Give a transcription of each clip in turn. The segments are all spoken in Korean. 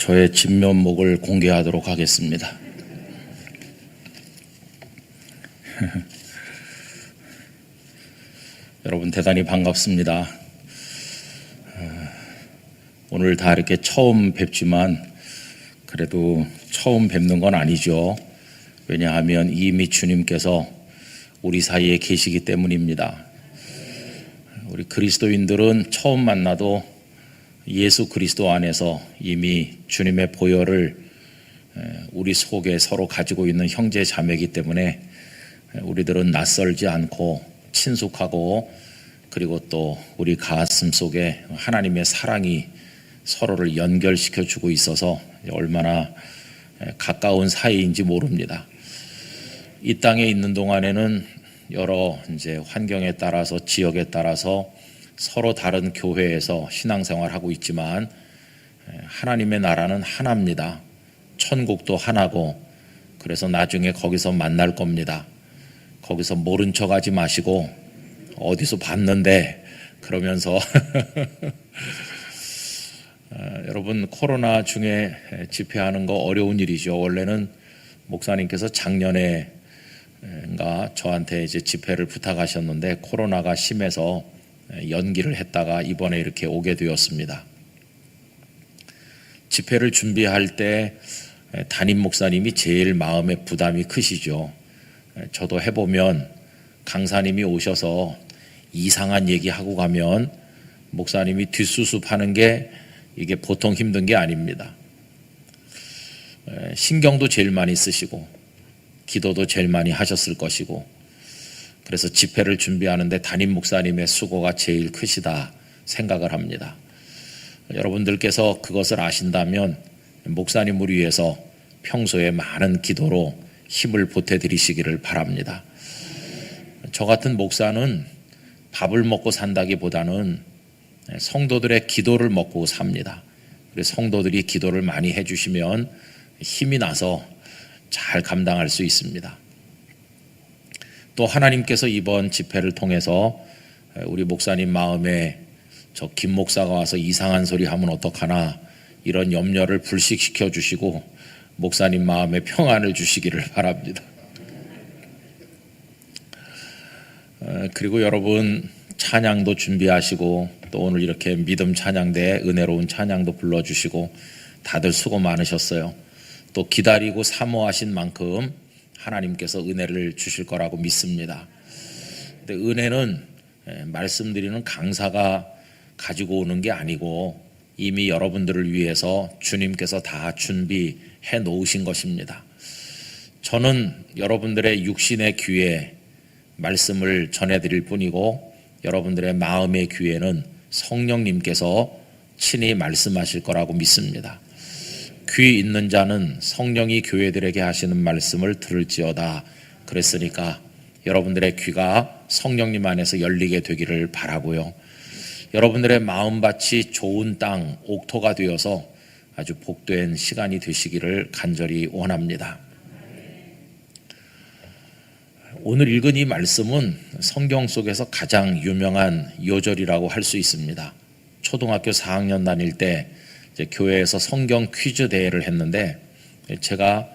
저의 진면목을 공개하도록 하겠습니다. 여러분 대단히 반갑습니다. 오늘 다 이렇게 처음 뵙지만 그래도 처음 뵙는 건 아니죠. 왜냐하면 이미 주님께서 우리 사이에 계시기 때문입니다. 우리 그리스도인들은 처음 만나도 예수 그리스도 안에서 이미 주님의 보혈을 우리 속에 서로 가지고 있는 형제 자매이기 때문에 우리들은 낯설지 않고 친숙하고 그리고 또 우리 가슴 속에 하나님의 사랑이 서로를 연결시켜 주고 있어서 얼마나 가까운 사이인지 모릅니다. 이 땅에 있는 동안에는 여러 이제 환경에 따라서 지역에 따라서 서로 다른 교회에서 신앙생활을 하고 있지만 하나님의 나라는 하나입니다. 천국도 하나고 그래서 나중에 거기서 만날 겁니다. 거기서 모른 척 하지 마시고 어디서 봤는데 그러면서 여러분 코로나 중에 집회하는 거 어려운 일이죠. 원래는 목사님께서 작년에 저한테 이제 집회를 부탁하셨는데 코로나가 심해서 연기를 했다가 이번에 이렇게 오게 되었습니다. 집회를 준비할 때 담임 목사님이 제일 마음에 부담이 크시죠. 저도 해보면 강사님이 오셔서 이상한 얘기하고 가면 목사님이 뒷수습하는 게 이게 보통 힘든 게 아닙니다. 신경도 제일 많이 쓰시고 기도도 제일 많이 하셨을 것이고 그래서 집회를 준비하는데 담임 목사님의 수고가 제일 크시다 생각을 합니다. 여러분들께서 그것을 아신다면 목사님을 위해서 평소에 많은 기도로 힘을 보태드리시기를 바랍니다. 저 같은 목사는 밥을 먹고 산다기보다는 성도들의 기도를 먹고 삽니다. 그래서 성도들이 기도를 많이 해주시면 힘이 나서 잘 감당할 수 있습니다. 또 하나님께서 이번 집회를 통해서 우리 목사님 마음에 저 김 목사가 와서 이상한 소리 하면 어떡하나 이런 염려를 불식시켜 주시고 목사님 마음에 평안을 주시기를 바랍니다. 그리고 여러분 찬양도 준비하시고 또 오늘 이렇게 믿음 찬양대에 은혜로운 찬양도 불러주시고 다들 수고 많으셨어요. 또 기다리고 사모하신 만큼 하나님께서 은혜를 주실 거라고 믿습니다. 근데 은혜는 말씀드리는 강사가 가지고 오는 게 아니고 이미 여러분들을 위해서 주님께서 다 준비해 놓으신 것입니다. 저는 여러분들의 육신의 귀에 말씀을 전해드릴 뿐이고 여러분들의 마음의 귀에는 성령님께서 친히 말씀하실 거라고 믿습니다. 귀 있는 자는 성령이 교회들에게 하시는 말씀을 들을지어다 그랬으니까 여러분들의 귀가 성령님 안에서 열리게 되기를 바라고요. 여러분들의 마음밭이 좋은 땅, 옥토가 되어서 아주 복된 시간이 되시기를 간절히 원합니다. 오늘 읽은 이 말씀은 성경 속에서 가장 유명한 요절이라고 할 수 있습니다. 초등학교 4학년 다닐 때 이제 교회에서 성경 퀴즈 대회를 했는데 제가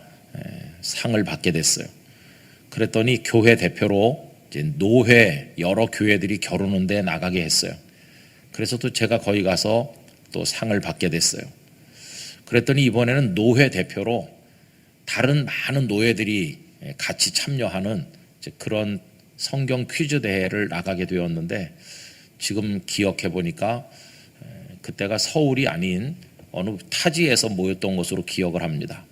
상을 받게 됐어요. 그랬더니 교회 대표로 이제 노회 여러 교회들이 겨루는 데 나가게 했어요. 그래서 또 제가 거기 가서 또 상을 받게 됐어요. 그랬더니 이번에는 노회 대표로 다른 많은 노회들이 같이 참여하는 그런 성경 퀴즈 대회를 나가게 되었는데 지금 기억해 보니까 그때가 서울이 아닌 어느 타지에서 모였던 것으로 기억을 합니다.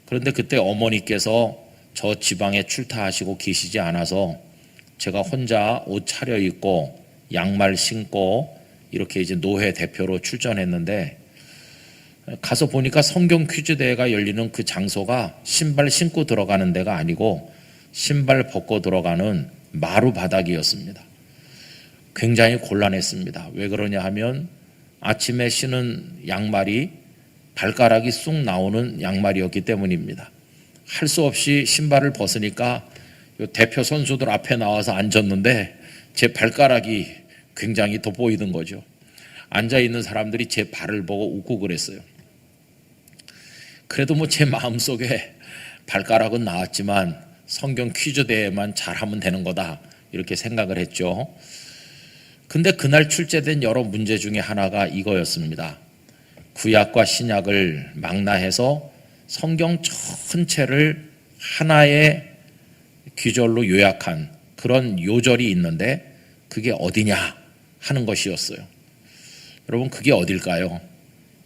그런데 그때 어머니께서 저 지방에 출타하시고 계시지 않아서 제가 혼자 옷 차려입고 양말 신고 이렇게 이제 노회 대표로 출전했는데 가서 보니까 성경 퀴즈 대회가 열리는 그 장소가 신발 신고 들어가는 데가 아니고 신발 벗고 들어가는 마루 바닥이었습니다. 굉장히 곤란했습니다. 왜 그러냐 하면 아침에 신은 양말이 발가락이 쑥 나오는 양말이었기 때문입니다. 할 수 없이 신발을 벗으니까 대표 선수들 앞에 나와서 앉았는데 제 발가락이 굉장히 돋보이던 거죠. 앉아있는 사람들이 제 발을 보고 웃고 그랬어요. 그래도 뭐 제 마음속에 발가락은 나왔지만 성경 퀴즈 대회만 잘하면 되는 거다 이렇게 생각을 했죠. 근데 그날 출제된 여러 문제 중에 하나가 이거였습니다. 구약과 신약을 망라해서 성경 전체를 하나의 귀절로 요약한 그런 요절이 있는데 그게 어디냐 하는 것이었어요. 여러분, 그게 어딜까요?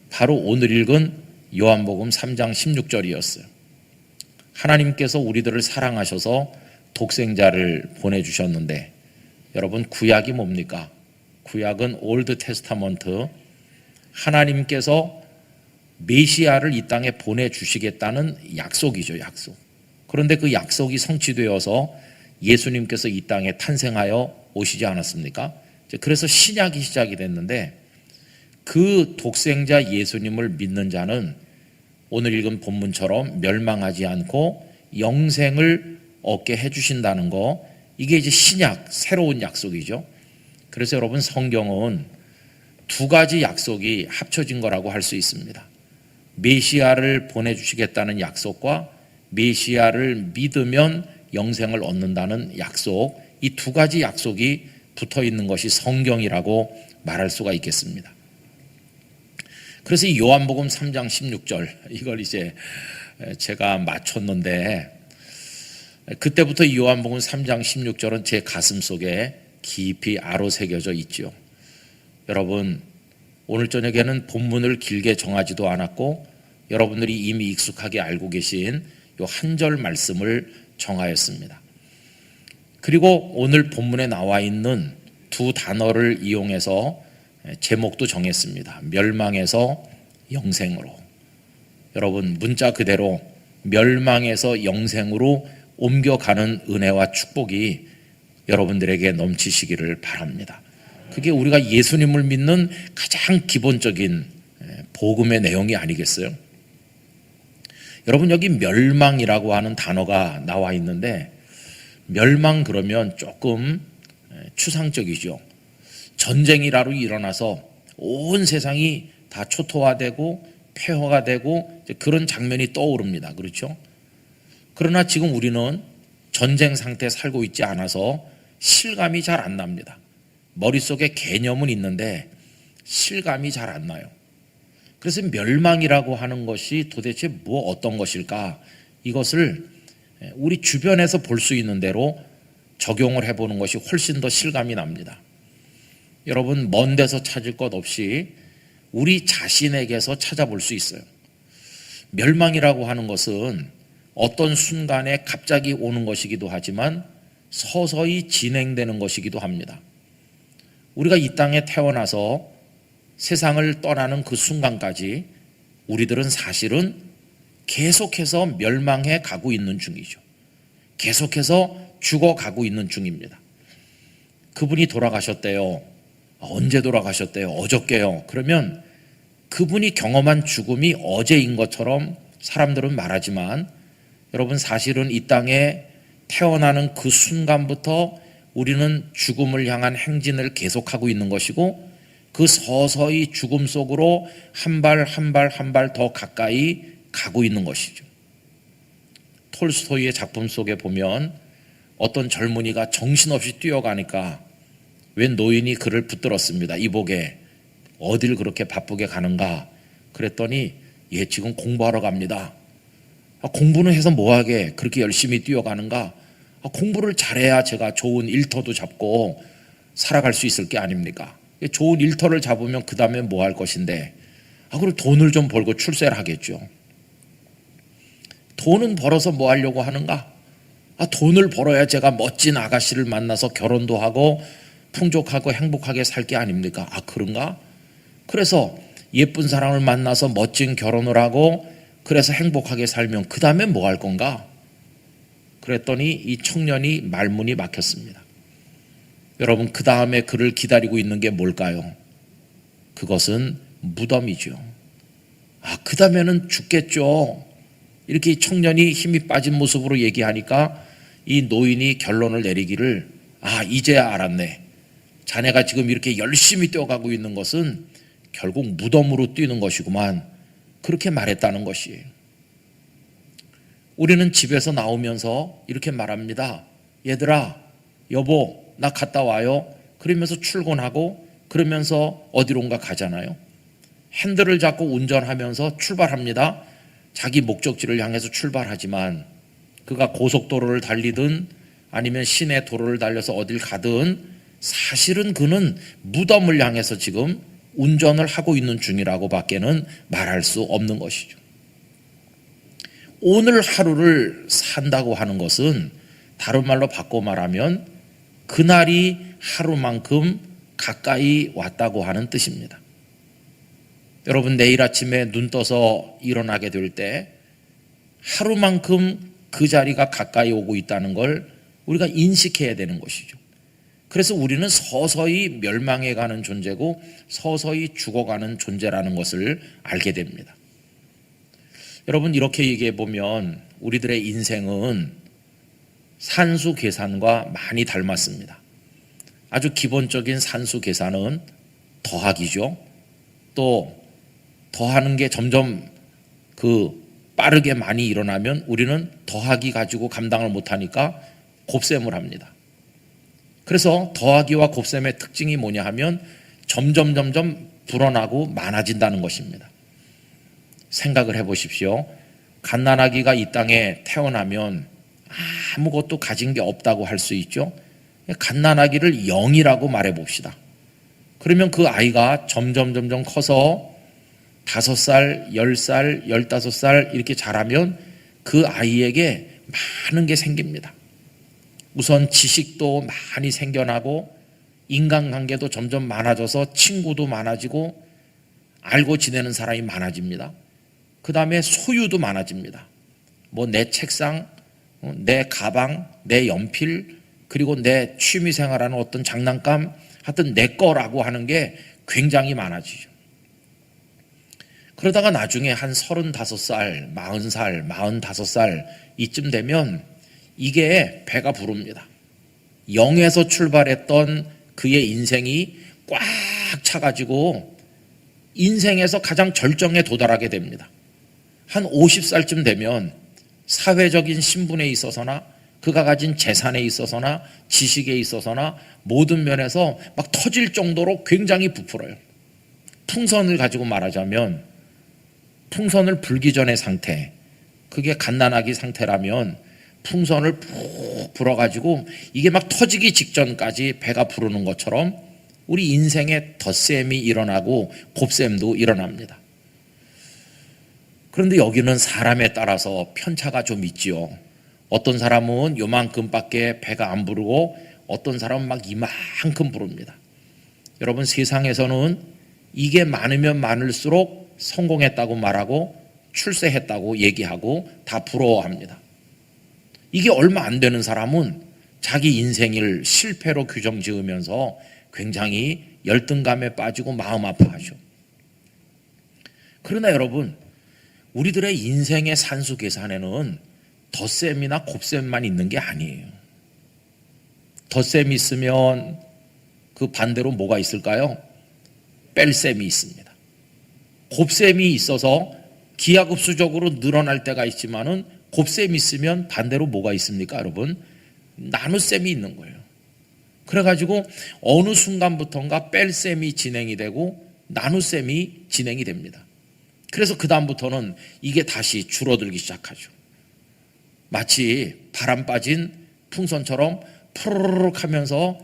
바로 오늘 읽은 요한복음 3장 16절이었어요. 하나님께서 우리들을 사랑하셔서 독생자를 보내주셨는데, 여러분, 구약이 뭡니까? 구약은 올드 테스타먼트, 하나님께서 메시아를 이 땅에 보내주시겠다는 약속이죠, 약속. 그런데 그 약속이 성취되어서 예수님께서 이 땅에 탄생하여 오시지 않았습니까? 그래서 신약이 시작이 됐는데, 그 독생자 예수님을 믿는 자는 오늘 읽은 본문처럼 멸망하지 않고 영생을 얻게 해주신다는 거, 이게 이제 신약, 새로운 약속이죠. 그래서 여러분, 성경은 두 가지 약속이 합쳐진 거라고 할 수 있습니다. 메시아를 보내주시겠다는 약속과 메시아를 믿으면 영생을 얻는다는 약속, 이 두 가지 약속이 붙어 있는 것이 성경이라고 말할 수가 있겠습니다. 그래서 이 요한복음 3장 16절, 이걸 이제 제가 맞췄는데, 그때부터 이 요한복음 3장 16절은 제 가슴 속에 깊이 아로새겨져 있죠. 여러분, 오늘 저녁에는 본문을 길게 정하지도 않았고 여러분들이 이미 익숙하게 알고 계신 요 한 절 말씀을 정하였습니다. 그리고 오늘 본문에 나와 있는 두 단어를 이용해서 제목도 정했습니다. 멸망에서 영생으로. 여러분, 문자 그대로 멸망에서 영생으로 옮겨가는 은혜와 축복이 여러분들에게 넘치시기를 바랍니다. 그게 우리가 예수님을 믿는 가장 기본적인 복음의 내용이 아니겠어요? 여러분, 여기 멸망이라고 하는 단어가 나와 있는데, 멸망 그러면 조금 추상적이죠. 전쟁이라도 일어나서 온 세상이 다 초토화되고 폐허가 되고 그런 장면이 떠오릅니다. 그렇죠? 그러나 지금 우리는 전쟁 상태에 살고 있지 않아서 실감이 잘 안 납니다. 머릿속에 개념은 있는데 실감이 잘 안 나요. 그래서 멸망이라고 하는 것이 도대체 어떤 것일까? 이것을 우리 주변에서 볼 수 있는 대로 적용을 해보는 것이 훨씬 더 실감이 납니다. 여러분, 먼 데서 찾을 것 없이 우리 자신에게서 찾아볼 수 있어요. 멸망이라고 하는 것은 어떤 순간에 갑자기 오는 것이기도 하지만 서서히 진행되는 것이기도 합니다. 우리가 이 땅에 태어나서 세상을 떠나는 그 순간까지 우리들은 사실은 계속해서 멸망해 가고 있는 중이죠. 계속해서 죽어가고 있는 중입니다. 그분이 돌아가셨대요. 언제 돌아가셨대요? 어저께요. 그러면 그분이 경험한 죽음이 어제인 것처럼 사람들은 말하지만, 여러분, 사실은 이 땅에 태어나는 그 순간부터 우리는 죽음을 향한 행진을 계속하고 있는 것이고, 그 서서히 죽음 속으로 한 발 한 발 한 발 더 가까이 가고 있는 것이죠. 톨스토이의 작품 속에 보면 어떤 젊은이가 정신없이 뛰어가니까 웬 노인이 그를 붙들었습니다. 이복에 어딜 그렇게 바쁘게 가는가? 그랬더니 얘 지금 공부하러 갑니다. 공부는 해서 뭐하게 그렇게 열심히 뛰어가는가? 공부를 잘해야 제가 좋은 일터도 잡고 살아갈 수 있을 게 아닙니까? 좋은 일터를 잡으면 그 다음에 뭐 할 것인데, 그리고 돈을 좀 벌고 출세를 하겠죠. 돈은 벌어서 뭐 하려고 하는가? 돈을 벌어야 제가 멋진 아가씨를 만나서 결혼도 하고 풍족하고 행복하게 살 게 아닙니까? 그런가? 그래서 예쁜 사람을 만나서 멋진 결혼을 하고 그래서 행복하게 살면 그 다음에 뭐 할 건가? 그랬더니 이 청년이 말문이 막혔습니다. 여러분, 그 다음에 그를 기다리고 있는 게 뭘까요? 그것은 무덤이죠. 그 다음에는 죽겠죠. 이렇게 이 청년이 힘이 빠진 모습으로 얘기하니까 이 노인이 결론을 내리기를, 이제야 알았네. 자네가 지금 이렇게 열심히 뛰어가고 있는 것은 결국 무덤으로 뛰는 것이구만. 그렇게 말했다는 것이에요. 우리는 집에서 나오면서 이렇게 말합니다. 얘들아, 여보, 나 갔다 와요. 그러면서 출근하고 그러면서 어디론가 가잖아요. 핸들을 잡고 운전하면서 출발합니다. 자기 목적지를 향해서 출발하지만 그가 고속도로를 달리든 아니면 시내 도로를 달려서 어딜 가든 사실은 그는 무덤을 향해서 지금 운전을 하고 있는 중이라고 밖에는 말할 수 없는 것이죠. 오늘 하루를 산다고 하는 것은 다른 말로 바꿔 말하면 그날이 하루만큼 가까이 왔다고 하는 뜻입니다. 여러분, 내일 아침에 눈 떠서 일어나게 될 때 하루만큼 그 자리가 가까이 오고 있다는 걸 우리가 인식해야 되는 것이죠. 그래서 우리는 서서히 멸망해가는 존재고 서서히 죽어가는 존재라는 것을 알게 됩니다. 여러분, 이렇게 얘기해 보면 우리들의 인생은 산수 계산과 많이 닮았습니다. 아주 기본적인 산수 계산은 더하기죠. 또 더하는 게 점점 빠르게 많이 일어나면 우리는 더하기 가지고 감당을 못하니까 곱셈을 합니다. 그래서 더하기와 곱셈의 특징이 뭐냐 하면 점점 불어나고 많아진다는 것입니다. 생각을 해보십시오. 갓난아기가 이 땅에 태어나면 아무것도 가진 게 없다고 할 수 있죠. 갓난아기를 0이라고 말해봅시다. 그러면 그 아이가 점점 커서 5살, 10살, 15살 이렇게 자라면 그 아이에게 많은 게 생깁니다. 우선 지식도 많이 생겨나고 인간관계도 점점 많아져서 친구도 많아지고 알고 지내는 사람이 많아집니다. 그 다음에 소유도 많아집니다. 내 책상, 내 가방, 내 연필, 그리고 내 취미생활하는 어떤 장난감, 하여튼 내 거라고 하는 게 굉장히 많아지죠. 그러다가 나중에 한 35살, 40살, 45살 이쯤 되면 이게 배가 부릅니다. 0에서 출발했던 그의 인생이 꽉 차가지고 인생에서 가장 절정에 도달하게 됩니다. 한 50살쯤 되면 사회적인 신분에 있어서나 그가 가진 재산에 있어서나 지식에 있어서나 모든 면에서 막 터질 정도로 굉장히 부풀어요. 풍선을 가지고 말하자면 풍선을 불기 전의 상태, 그게 갓난아기 상태라면 풍선을 푹 불어가지고 이게 막 터지기 직전까지 배가 부르는 것처럼 우리 인생에 덧셈이 일어나고 곱셈도 일어납니다. 그런데 여기는 사람에 따라서 편차가 좀 있지요. 어떤 사람은 요만큼밖에 배가 안 부르고 어떤 사람은 막 이만큼 부릅니다. 여러분, 세상에서는 이게 많으면 많을수록 성공했다고 말하고 출세했다고 얘기하고 다 부러워합니다. 이게 얼마 안 되는 사람은 자기 인생을 실패로 규정 지으면서 굉장히 열등감에 빠지고 마음 아파하죠. 그러나 여러분, 우리들의 인생의 산수 계산에는 덧셈이나 곱셈만 있는 게 아니에요. 덧셈이 있으면 그 반대로 뭐가 있을까요? 뺄셈이 있습니다. 곱셈이 있어서 기하급수적으로 늘어날 때가 있지만은 곱셈이 있으면 반대로 뭐가 있습니까, 여러분? 나눗셈이 있는 거예요. 그래가지고 어느 순간부터인가 뺄셈이 진행이 되고 나눗셈이 진행이 됩니다. 그래서 그 다음부터는 이게 다시 줄어들기 시작하죠. 마치 바람 빠진 풍선처럼 푸르륵 하면서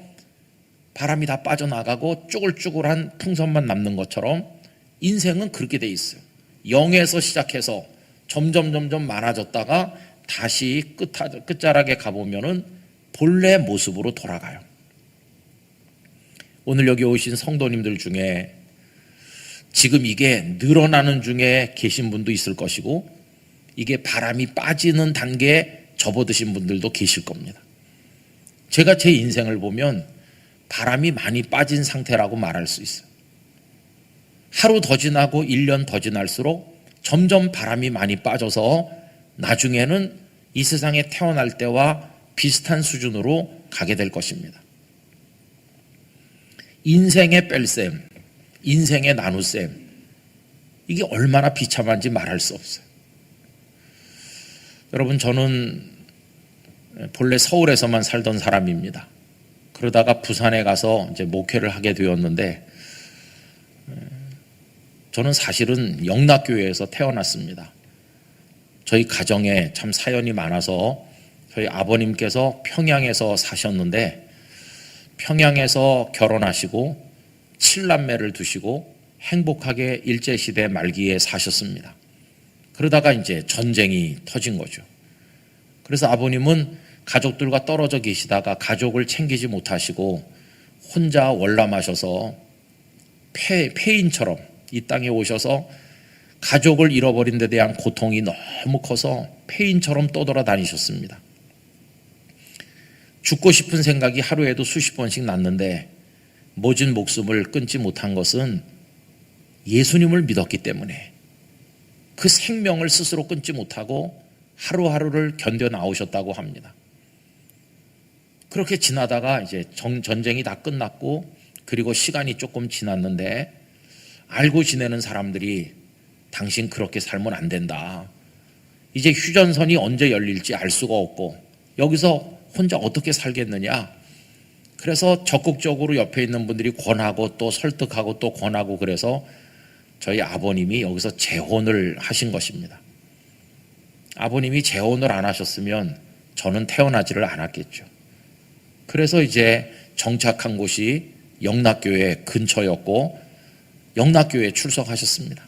바람이 다 빠져나가고 쭈글쭈글한 풍선만 남는 것처럼 인생은 그렇게 돼 있어요. 0에서 시작해서 점점 많아졌다가 다시 끝자락에 가보면은 본래 모습으로 돌아가요. 오늘 여기 오신 성도님들 중에 지금 이게 늘어나는 중에 계신 분도 있을 것이고 이게 바람이 빠지는 단계에 접어드신 분들도 계실 겁니다. 제가 제 인생을 보면 바람이 많이 빠진 상태라고 말할 수 있어요. 하루 더 지나고 1년 더 지날수록 점점 바람이 많이 빠져서 나중에는 이 세상에 태어날 때와 비슷한 수준으로 가게 될 것입니다. 인생의 뺄셈, 인생의 나눗셈, 이게 얼마나 비참한지 말할 수 없어요. 여러분, 저는 본래 서울에서만 살던 사람입니다. 그러다가 부산에 가서 이제 목회를 하게 되었는데, 저는 사실은 영락교회에서 태어났습니다. 저희 가정에 참 사연이 많아서 저희 아버님께서 평양에서 사셨는데, 평양에서 결혼하시고 7남매를 두시고 행복하게 일제시대 말기에 사셨습니다. 그러다가 이제 전쟁이 터진 거죠. 그래서 아버님은 가족들과 떨어져 계시다가 가족을 챙기지 못하시고 혼자 월남하셔서 폐인처럼 이 땅에 오셔서 가족을 잃어버린 데 대한 고통이 너무 커서 폐인처럼 떠돌아다니셨습니다. 죽고 싶은 생각이 하루에도 수십 번씩 났는데 모진 목숨을 끊지 못한 것은 예수님을 믿었기 때문에, 그 생명을 스스로 끊지 못하고 하루하루를 견뎌 나오셨다고 합니다. 그렇게 지나다가 이제 전쟁이 다 끝났고, 그리고 시간이 조금 지났는데 알고 지내는 사람들이 당신 그렇게 살면 안 된다. 이제 휴전선이 언제 열릴지 알 수가 없고 여기서 혼자 어떻게 살겠느냐. 그래서 적극적으로 옆에 있는 분들이 권하고 또 설득하고 또 권하고, 그래서 저희 아버님이 여기서 재혼을 하신 것입니다. 아버님이 재혼을 안 하셨으면 저는 태어나지를 않았겠죠. 그래서 이제 정착한 곳이 영락교회 근처였고 영락교회에 출석하셨습니다.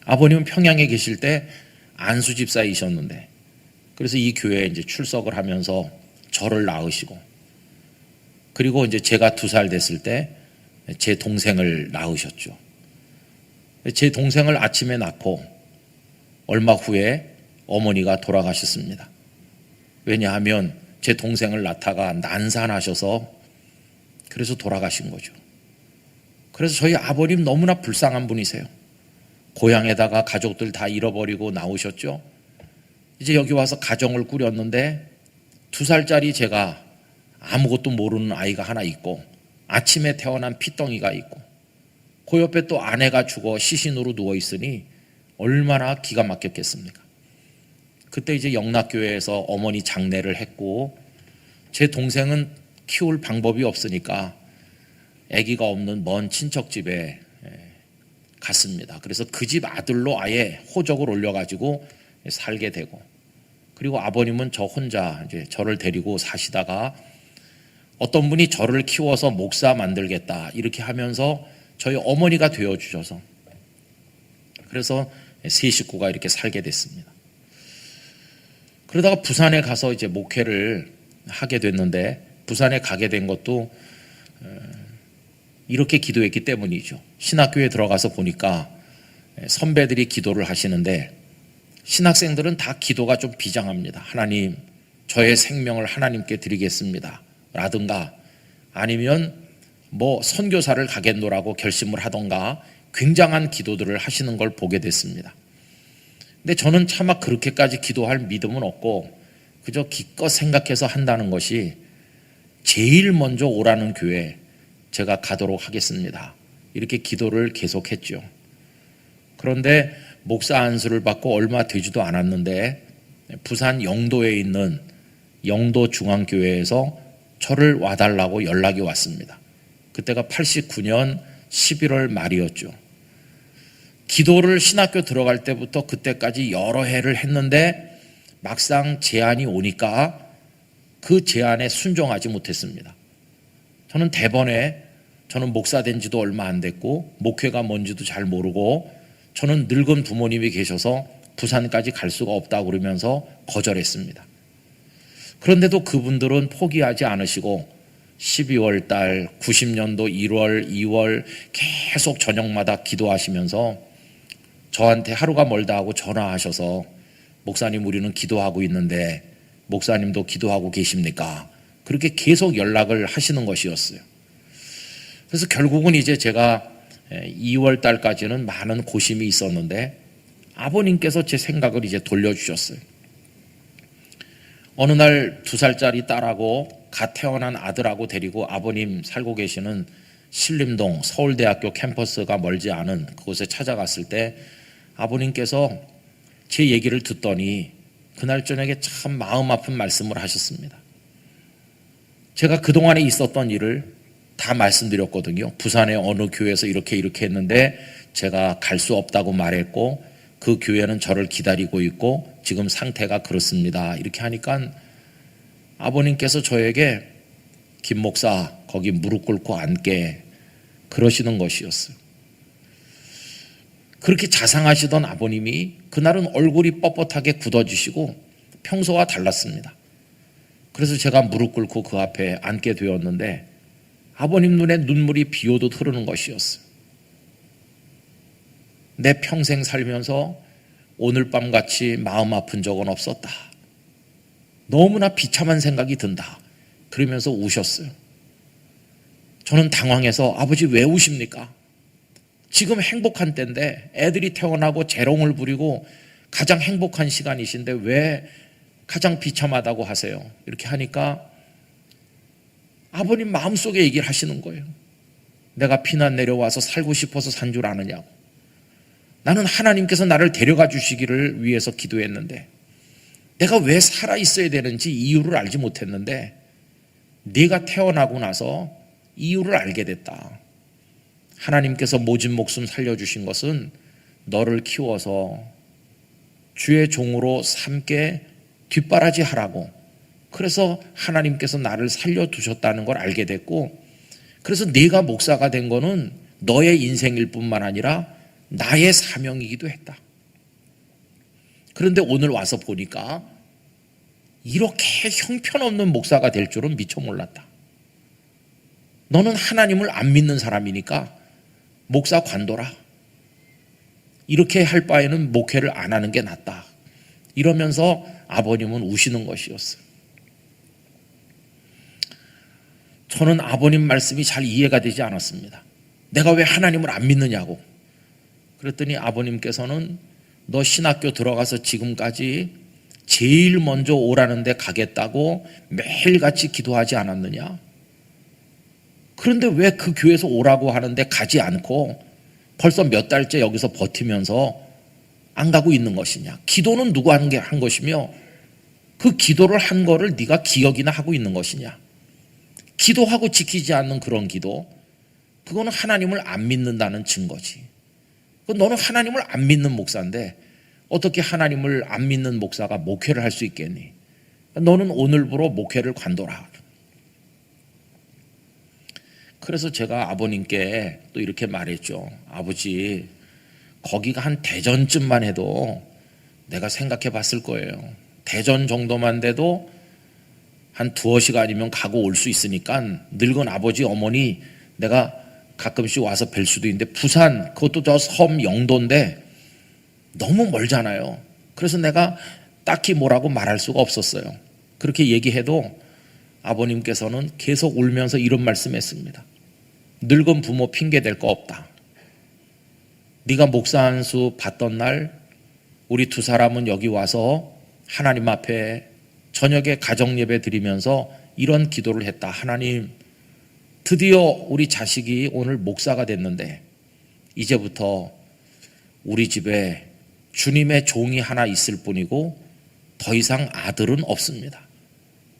아버님은 평양에 계실 때 안수 집사이셨는데, 그래서 이 교회에 이제 출석을 하면서 저를 낳으시고, 그리고 이제 제가 2살 됐을 때 제 동생을 낳으셨죠. 제 동생을 아침에 낳고 얼마 후에 어머니가 돌아가셨습니다. 왜냐하면 제 동생을 낳다가 난산하셔서 그래서 돌아가신 거죠. 그래서 저희 아버님 너무나 불쌍한 분이세요. 고향에다가 가족들 다 잃어버리고 나오셨죠. 이제 여기 와서 가정을 꾸렸는데 2살짜리 제가 아무것도 모르는 아이가 하나 있고, 아침에 태어난 피덩이가 있고, 그 옆에 또 아내가 죽어 시신으로 누워 있으니 얼마나 기가 막혔겠습니까? 그때 이제 영락교회에서 어머니 장례를 했고, 제 동생은 키울 방법이 없으니까 아기가 없는 먼 친척 집에 갔습니다. 그래서 그 집 아들로 아예 호적을 올려가지고 살게 되고, 그리고 아버님은 저 혼자 이제 저를 데리고 사시다가 어떤 분이 저를 키워서 목사 만들겠다 이렇게 하면서 저희 어머니가 되어주셔서, 그래서 세 식구가 이렇게 살게 됐습니다. 그러다가 부산에 가서 이제 목회를 하게 됐는데, 부산에 가게 된 것도 이렇게 기도했기 때문이죠. 신학교에 들어가서 보니까 선배들이 기도를 하시는데 신학생들은 다 기도가 좀 비장합니다. 하나님, 저의 생명을 하나님께 드리겠습니다 라든가, 아니면 뭐 선교사를 가겠노라고 결심을 하던가 굉장한 기도들을 하시는 걸 보게 됐습니다. 근데 저는 차마 그렇게까지 기도할 믿음은 없고 그저 기껏 생각해서 한다는 것이, 제일 먼저 오라는 교회 제가 가도록 하겠습니다 이렇게 기도를 계속했죠. 그런데 목사 안수를 받고 얼마 되지도 않았는데 부산 영도에 있는 영도중앙교회에서 저를 와달라고 연락이 왔습니다. 그때가 89년 11월 말이었죠. 기도를 신학교 들어갈 때부터 그때까지 여러 해를 했는데 막상 제안이 오니까 그 제안에 순종하지 못했습니다. 저는 대번에, 저는 목사 된 지도 얼마 안 됐고 목회가 뭔지도 잘 모르고, 저는 늙은 부모님이 계셔서 부산까지 갈 수가 없다고 그러면서 거절했습니다. 그런데도 그분들은 포기하지 않으시고 12월 달, 90년도 1월, 2월 계속 저녁마다 기도하시면서 저한테 하루가 멀다 하고 전화하셔서, 목사님 우리는 기도하고 있는데 목사님도 기도하고 계십니까? 그렇게 계속 연락을 하시는 것이었어요. 그래서 결국은 이제 제가 2월 달까지는 많은 고심이 있었는데 아버님께서 제 생각을 이제 돌려주셨어요. 어느 날 2살짜리 딸하고 갓 태어난 아들하고 데리고 아버님 살고 계시는 신림동 서울대학교 캠퍼스가 멀지 않은 그곳에 찾아갔을 때 아버님께서 제 얘기를 듣더니 그날 저녁에 참 마음 아픈 말씀을 하셨습니다. 제가 그동안에 있었던 일을 다 말씀드렸거든요. 부산의 어느 교회에서 이렇게 했는데 제가 갈 수 없다고 말했고 그 교회는 저를 기다리고 있고 지금 상태가 그렇습니다. 이렇게 하니까 아버님께서 저에게 김 목사 거기 무릎 꿇고 앉게 그러시는 것이었어요. 그렇게 자상하시던 아버님이 그날은 얼굴이 뻣뻣하게 굳어지시고 평소와 달랐습니다. 그래서 제가 무릎 꿇고 그 앞에 앉게 되었는데 아버님 눈에 눈물이 비 오듯 흐르는 것이었어요. 내 평생 살면서 오늘 밤같이 마음 아픈 적은 없었다. 너무나 비참한 생각이 든다. 그러면서 우셨어요. 저는 당황해서 아버지 왜 우십니까? 지금 행복한 때인데 애들이 태어나고 재롱을 부리고 가장 행복한 시간이신데 왜 가장 비참하다고 하세요? 이렇게 하니까 아버님 마음속에 얘기를 하시는 거예요. 내가 피난 내려와서 살고 싶어서 산 줄 아느냐고. 나는 하나님께서 나를 데려가 주시기를 위해서 기도했는데 내가 왜 살아있어야 되는지 이유를 알지 못했는데 네가 태어나고 나서 이유를 알게 됐다. 하나님께서 모진 목숨 살려주신 것은 너를 키워서 주의 종으로 삼게 뒷바라지 하라고. 그래서 하나님께서 나를 살려두셨다는 걸 알게 됐고 그래서 네가 목사가 된 거는 너의 인생일 뿐만 아니라 나의 사명이기도 했다. 그런데 오늘 와서 보니까 이렇게 형편없는 목사가 될 줄은 미처 몰랐다. 너는 하나님을 안 믿는 사람이니까 목사 관둬라. 이렇게 할 바에는 목회를 안 하는 게 낫다. 이러면서 아버님은 우시는 것이었어요. 저는 아버님 말씀이 잘 이해가 되지 않았습니다. 내가 왜 하나님을 안 믿느냐고. 그랬더니 아버님께서는 너 신학교 들어가서 지금까지 제일 먼저 오라는 데 가겠다고 매일같이 기도하지 않았느냐. 그런데 왜 그 교회에서 오라고 하는데 가지 않고 벌써 몇 달째 여기서 버티면서 안 가고 있는 것이냐. 기도는 누가 한 것이며 그 기도를 한 거를 네가 기억이나 하고 있는 것이냐. 기도하고 지키지 않는 그런 기도, 그거는 하나님을 안 믿는다는 증거지. 너는 하나님을 안 믿는 목사인데 어떻게 하나님을 안 믿는 목사가 목회를 할 수 있겠니? 너는 오늘부로 목회를 관둬라. 그래서 제가 아버님께 또 이렇게 말했죠. 아버지, 거기가 한 대전쯤만 해도 내가 생각해 봤을 거예요. 대전 정도만 돼도 한 두어 시간이면 가고 올 수 있으니까 늙은 아버지 어머니 내가 가끔씩 와서 뵐 수도 있는데 부산 그것도 저 섬 영도인데 너무 멀잖아요. 그래서 내가 딱히 뭐라고 말할 수가 없었어요. 그렇게 얘기해도 아버님께서는 계속 울면서 이런 말씀했습니다. 늙은 부모 핑계 댈 거 없다. 네가 목사 한 수 받던 날 우리 두 사람은 여기 와서 하나님 앞에 저녁에 가정예배 드리면서 이런 기도를 했다. 하나님, 드디어 우리 자식이 오늘 목사가 됐는데 이제부터 우리 집에 주님의 종이 하나 있을 뿐이고 더 이상 아들은 없습니다.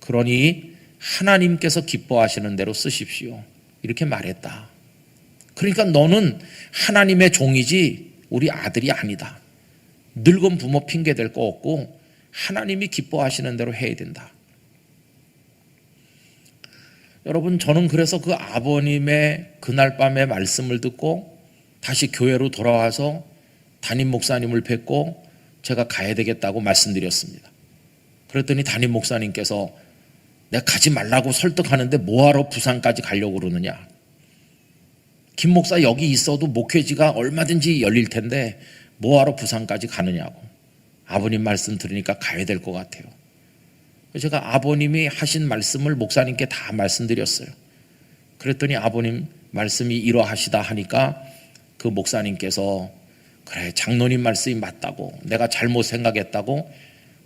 그러니 하나님께서 기뻐하시는 대로 쓰십시오. 이렇게 말했다. 그러니까 너는 하나님의 종이지 우리 아들이 아니다. 늙은 부모 핑계 댈 거 없고 하나님이 기뻐하시는 대로 해야 된다. 여러분, 저는 그래서 그 아버님의 그날 밤의 말씀을 듣고 다시 교회로 돌아와서 담임 목사님을 뵙고 제가 가야 되겠다고 말씀드렸습니다. 그랬더니 담임 목사님께서 내가 가지 말라고 설득하는데 뭐하러 부산까지 가려고 그러느냐. 김 목사 여기 있어도 목회지가 얼마든지 열릴 텐데 뭐하러 부산까지 가느냐고. 아버님 말씀 들으니까 가야 될 것 같아요. 제가 아버님이 하신 말씀을 목사님께 다 말씀드렸어요. 그랬더니 아버님 말씀이 이러하시다 하니까 그 목사님께서 그래, 장로님 말씀이 맞다고, 내가 잘못 생각했다고.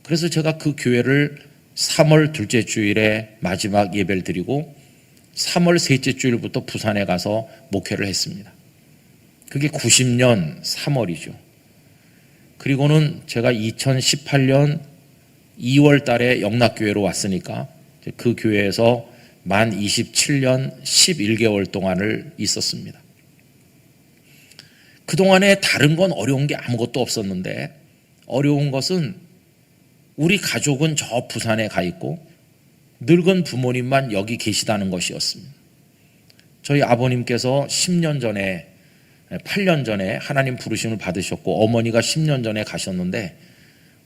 그래서 제가 그 교회를 3월 둘째 주일에 마지막 예배를 드리고 3월 셋째 주일부터 부산에 가서 목회를 했습니다. 그게 90년 3월이죠. 그리고는 제가 2018년 2월 달에 영락교회로 왔으니까 그 교회에서 만 27년 11개월 동안을 있었습니다. 그동안에 다른 건 어려운 게 아무것도 없었는데 어려운 것은 우리 가족은 저 부산에 가 있고 늙은 부모님만 여기 계시다는 것이었습니다. 저희 아버님께서 10년 전에 8년 전에 하나님 부르심을 받으셨고 어머니가 10년 전에 가셨는데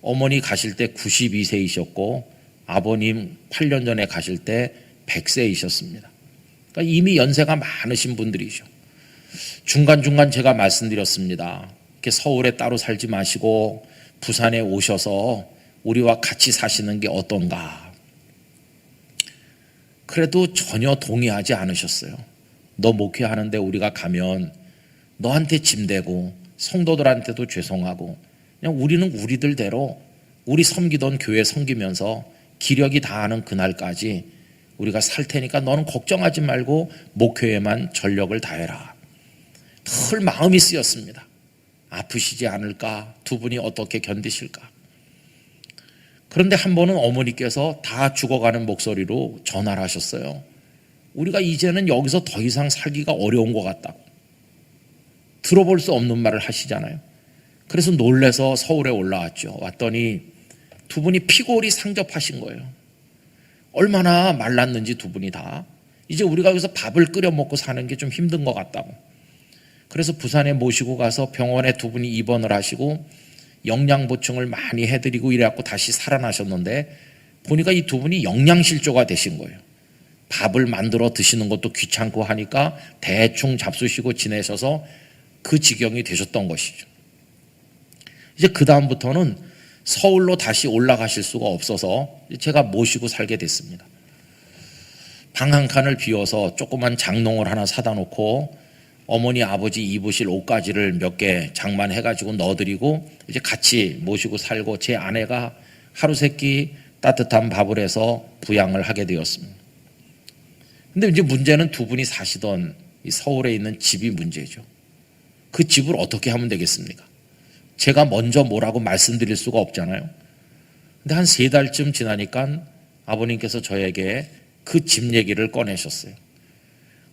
어머니 가실 때 92세이셨고 아버님 8년 전에 가실 때 100세이셨습니다. 그러니까 이미 연세가 많으신 분들이죠. 중간중간 제가 말씀드렸습니다. 이렇게 서울에 따로 살지 마시고 부산에 오셔서 우리와 같이 사시는 게 어떤가. 그래도 전혀 동의하지 않으셨어요. 너 목회하는데 우리가 가면 너한테 짐대고 성도들한테도 죄송하고 그냥 우리는 우리들대로 우리 섬기던 교회 섬기면서 기력이 다하는 그날까지 우리가 살 테니까 너는 걱정하지 말고 목회에만 전력을 다해라. 늘 마음이 쓰였습니다. 아프시지 않을까? 두 분이 어떻게 견디실까? 그런데 한 번은 어머니께서 다 죽어가는 목소리로 전화를 하셨어요. 우리가 이제는 여기서 더 이상 살기가 어려운 것 같다고. 들어볼 수 없는 말을 하시잖아요. 그래서 놀래서 서울에 올라왔죠. 왔더니 두 분이 피골이 상접하신 거예요. 얼마나 말랐는지 두 분이 다. 이제 우리가 여기서 밥을 끓여 먹고 사는 게 좀 힘든 것 같다고. 그래서 부산에 모시고 가서 병원에 두 분이 입원을 하시고 영양 보충을 많이 해드리고 이래갖고 다시 살아나셨는데 보니까 이 두 분이 영양실조가 되신 거예요. 밥을 만들어 드시는 것도 귀찮고 하니까 대충 잡수시고 지내셔서 그 지경이 되셨던 것이죠. 이제 그 다음부터는 서울로 다시 올라가실 수가 없어서 제가 모시고 살게 됐습니다. 방 한 칸을 비워서 조그만 장롱을 하나 사다 놓고 어머니 아버지 입으실 옷가지를 몇 개 장만해가지고 넣어드리고 이제 같이 모시고 살고 제 아내가 하루 세끼 따뜻한 밥을 해서 부양을 하게 되었습니다. 근데 이제 문제는 두 분이 사시던 이 서울에 있는 집이 문제죠. 그 집을 어떻게 하면 되겠습니까? 제가 먼저 뭐라고 말씀드릴 수가 없잖아요. 근데 한 3달쯤 지나니까 아버님께서 저에게 그 집 얘기를 꺼내셨어요.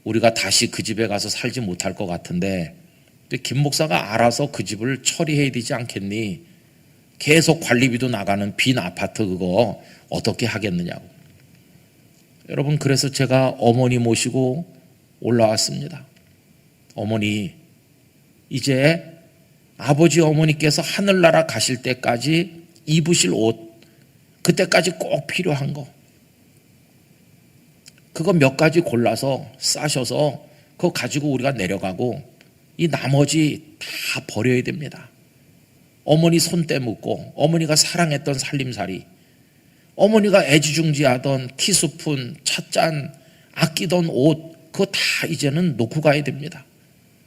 우리가 다시 그 집에 가서 살지 못할 것 같은데 김 목사가 알아서 그 집을 처리해야 되지 않겠니? 계속 관리비도 나가는 빈 아파트 그거 어떻게 하겠느냐고. 여러분 그래서 제가 어머니 모시고 올라왔습니다. 어머니 이제 아버지 어머니께서 하늘나라 가실 때까지 입으실 옷 그때까지 꼭 필요한 거 그거 몇 가지 골라서 싸셔서 그거 가지고 우리가 내려가고 이 나머지 다 버려야 됩니다. 어머니 손때 묻고 어머니가 사랑했던 살림살이 어머니가 애지중지하던 티스푼, 찻잔, 아끼던 옷 그거 다 이제는 놓고 가야 됩니다.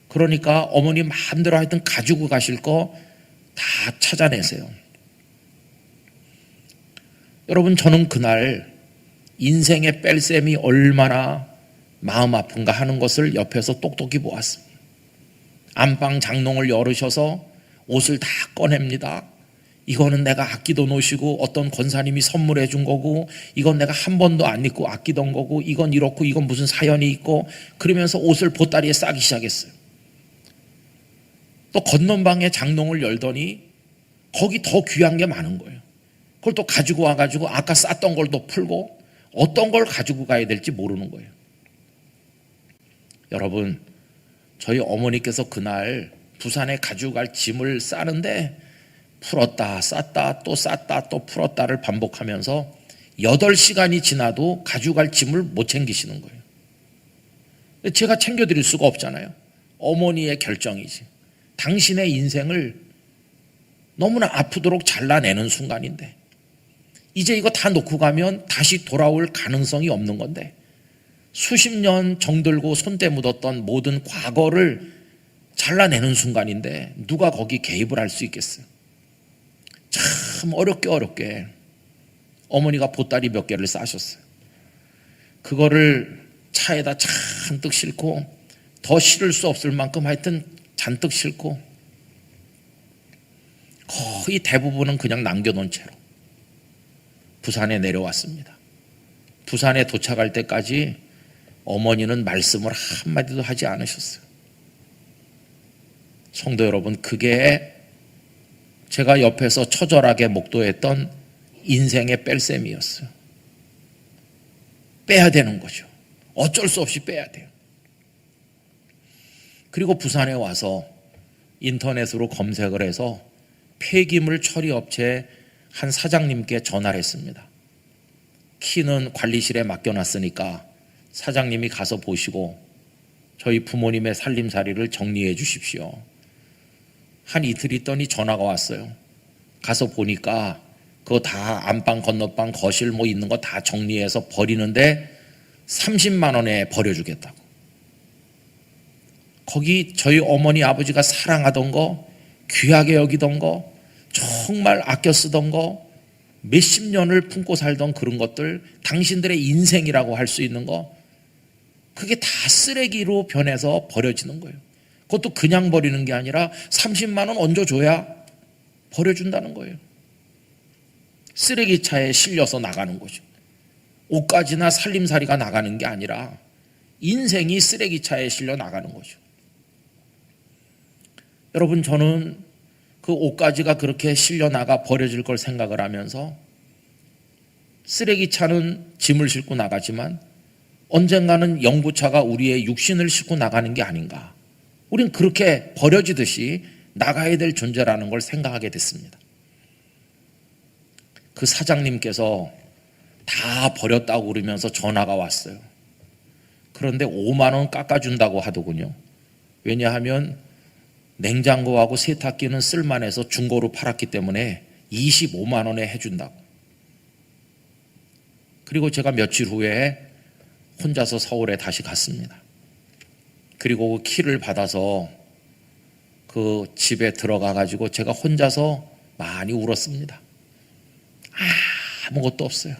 그러니까 어머니 마음대로 하여튼 가지고 가실 거 다 찾아내세요. 여러분 저는 그날 인생의 뺄셈이 얼마나 마음 아픈가 하는 것을 옆에서 똑똑히 보았습니다. 안방 장롱을 열으셔서 옷을 다 꺼냅니다. 이거는 내가 아끼던 옷이고 어떤 권사님이 선물해 준 거고 이건 내가 한 번도 안 입고 아끼던 거고 이건 이렇고 이건 무슨 사연이 있고 그러면서 옷을 보따리에 싸기 시작했어요. 또 건넌방에 장롱을 열더니 거기 더 귀한 게 많은 거예요. 그걸 또 가지고 와가지고 아까 쌌던 걸 또 풀고 어떤 걸 가지고 가야 될지 모르는 거예요. 여러분 저희 어머니께서 그날 부산에 가지고 갈 짐을 싸는데 풀었다 쌌다 또 쌌다 또 풀었다를 반복하면서 8시간이 지나도 가지고 갈 짐을 못 챙기시는 거예요. 제가 챙겨드릴 수가 없잖아요. 어머니의 결정이지. 당신의 인생을 너무나 아프도록 잘라내는 순간인데 이제 이거 다 놓고 가면 다시 돌아올 가능성이 없는 건데 수십 년 정들고 손때 묻었던 모든 과거를 잘라내는 순간인데 누가 거기 개입을 할 수 있겠어요? 참 어렵게 어머니가 보따리 몇 개를 싸셨어요. 그거를 차에다 잔뜩 싣고 더 실을 수 없을 만큼 하여튼 잔뜩 싣고 거의 대부분은 그냥 남겨놓은 채로 부산에 내려왔습니다. 부산에 도착할 때까지 어머니는 말씀을 한마디도 하지 않으셨어요. 성도 여러분, 그게 제가 옆에서 처절하게 목도했던 인생의 뺄셈이었어요. 빼야 되는 거죠. 어쩔 수 없이 빼야 돼요. 그리고 부산에 와서 인터넷으로 검색을 해서 폐기물 처리 업체 한 사장님께 전화를 했습니다. 키는 관리실에 맡겨놨으니까 사장님이 가서 보시고 저희 부모님의 살림살이를 정리해 주십시오. 한 이틀 있더니 전화가 왔어요. 가서 보니까 그거 다 안방, 건너방, 거실 뭐 있는 거 다 정리해서 버리는데 30만 원에 버려주겠다고. 거기 저희 어머니 아버지가 사랑하던 거, 귀하게 여기던 거, 정말 아껴 쓰던 거, 몇십 년을 품고 살던 그런 것들, 당신들의 인생이라고 할 수 있는 거, 그게 다 쓰레기로 변해서 버려지는 거예요. 그것도 그냥 버리는 게 아니라 30만 원 얹어줘야 버려준다는 거예요. 쓰레기차에 실려서 나가는 거죠. 옷가지나 살림살이가 나가는 게 아니라 인생이 쓰레기차에 실려 나가는 거죠. 여러분, 저는 그 옷가지가 그렇게 실려 나가 버려질 걸 생각을 하면서 쓰레기차는 짐을 싣고 나가지만 언젠가는 영부차가 우리의 육신을 싣고 나가는 게 아닌가. 우린 그렇게 버려지듯이 나가야 될 존재라는 걸 생각하게 됐습니다. 그 사장님께서 다 버렸다고 그러면서 전화가 왔어요. 그런데 5만 원 깎아준다고 하더군요. 왜냐하면 냉장고하고 세탁기는 쓸만해서 중고로 팔았기 때문에 25만 원에 해준다고. 그리고 제가 며칠 후에 혼자서 서울에 다시 갔습니다. 그리고 그 키를 받아서 그 집에 들어가 가지고 제가 혼자서 많이 울었습니다. 아무것도 없어요.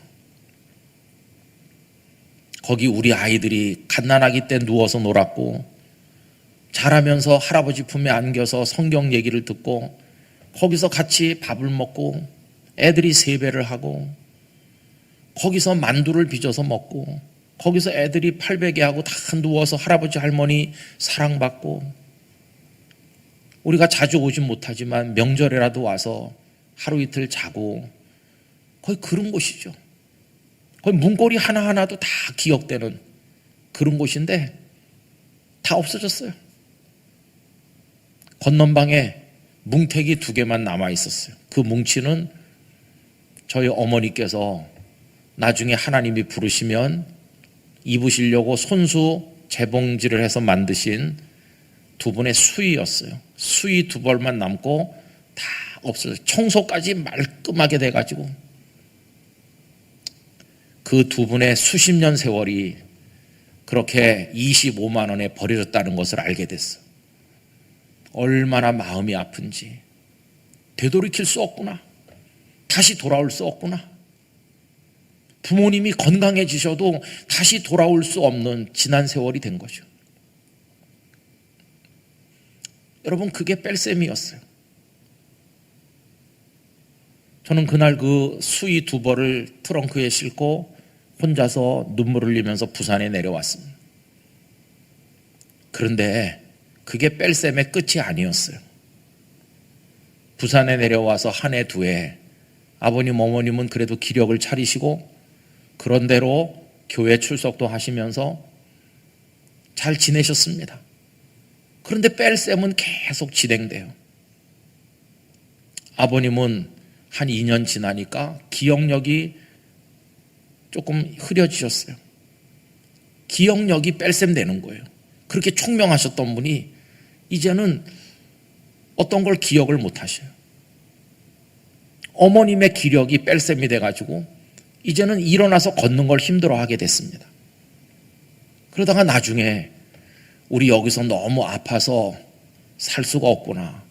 거기 우리 아이들이 갓난아기 때 누워서 놀았고, 자라면서 할아버지 품에 안겨서 성경 얘기를 듣고, 거기서 같이 밥을 먹고, 애들이 세배를 하고, 거기서 만두를 빚어서 먹고, 거기서 애들이 팔베개하고 다 누워서 할아버지 할머니 사랑받고, 우리가 자주 오진 못하지만 명절에라도 와서 하루 이틀 자고, 거의 그런 곳이죠. 거의 문고리 하나하나도 다 기억되는 그런 곳인데 다 없어졌어요. 건넌방에 뭉태기 2개만 남아 있었어요. 그 뭉치는 저희 어머니께서 나중에 하나님이 부르시면 입으시려고 손수 재봉질을 해서 만드신 2분의 수의였어요. 수의 2벌만 남고 다 없어요. 청소까지 말끔하게 돼가지고 그 2분의 수십 년 세월이 그렇게 25만 원에 버려졌다는 것을 알게 됐어요. 얼마나 마음이 아픈지. 되돌이킬 수 없구나. 다시 돌아올 수 없구나. 부모님이 건강해지셔도 다시 돌아올 수 없는 지난 세월이 된 거죠. 여러분, 그게 뺄셈이었어요. 저는 그날 그 수의 2벌을 트렁크에 싣고 혼자서 눈물을 흘리면서 부산에 내려왔습니다. 그런데 그게 뺄셈의 끝이 아니었어요. 부산에 내려와서 한 해, 2해 아버님, 어머님은 그래도 기력을 차리시고 그런 대로 교회 출석도 하시면서 잘 지내셨습니다. 그런데 뺄셈은 계속 진행돼요. 아버님은 한 2년 지나니까 기억력이 조금 흐려지셨어요. 기억력이 뺄셈되는 거예요. 그렇게 총명하셨던 분이 이제는 어떤 걸 기억을 못 하셔요. 어머님의 기력이 뺄셈이 돼가지고 이제는 일어나서 걷는 걸 힘들어하게 됐습니다. 그러다가 나중에 우리 여기서 너무 아파서 살 수가 없구나.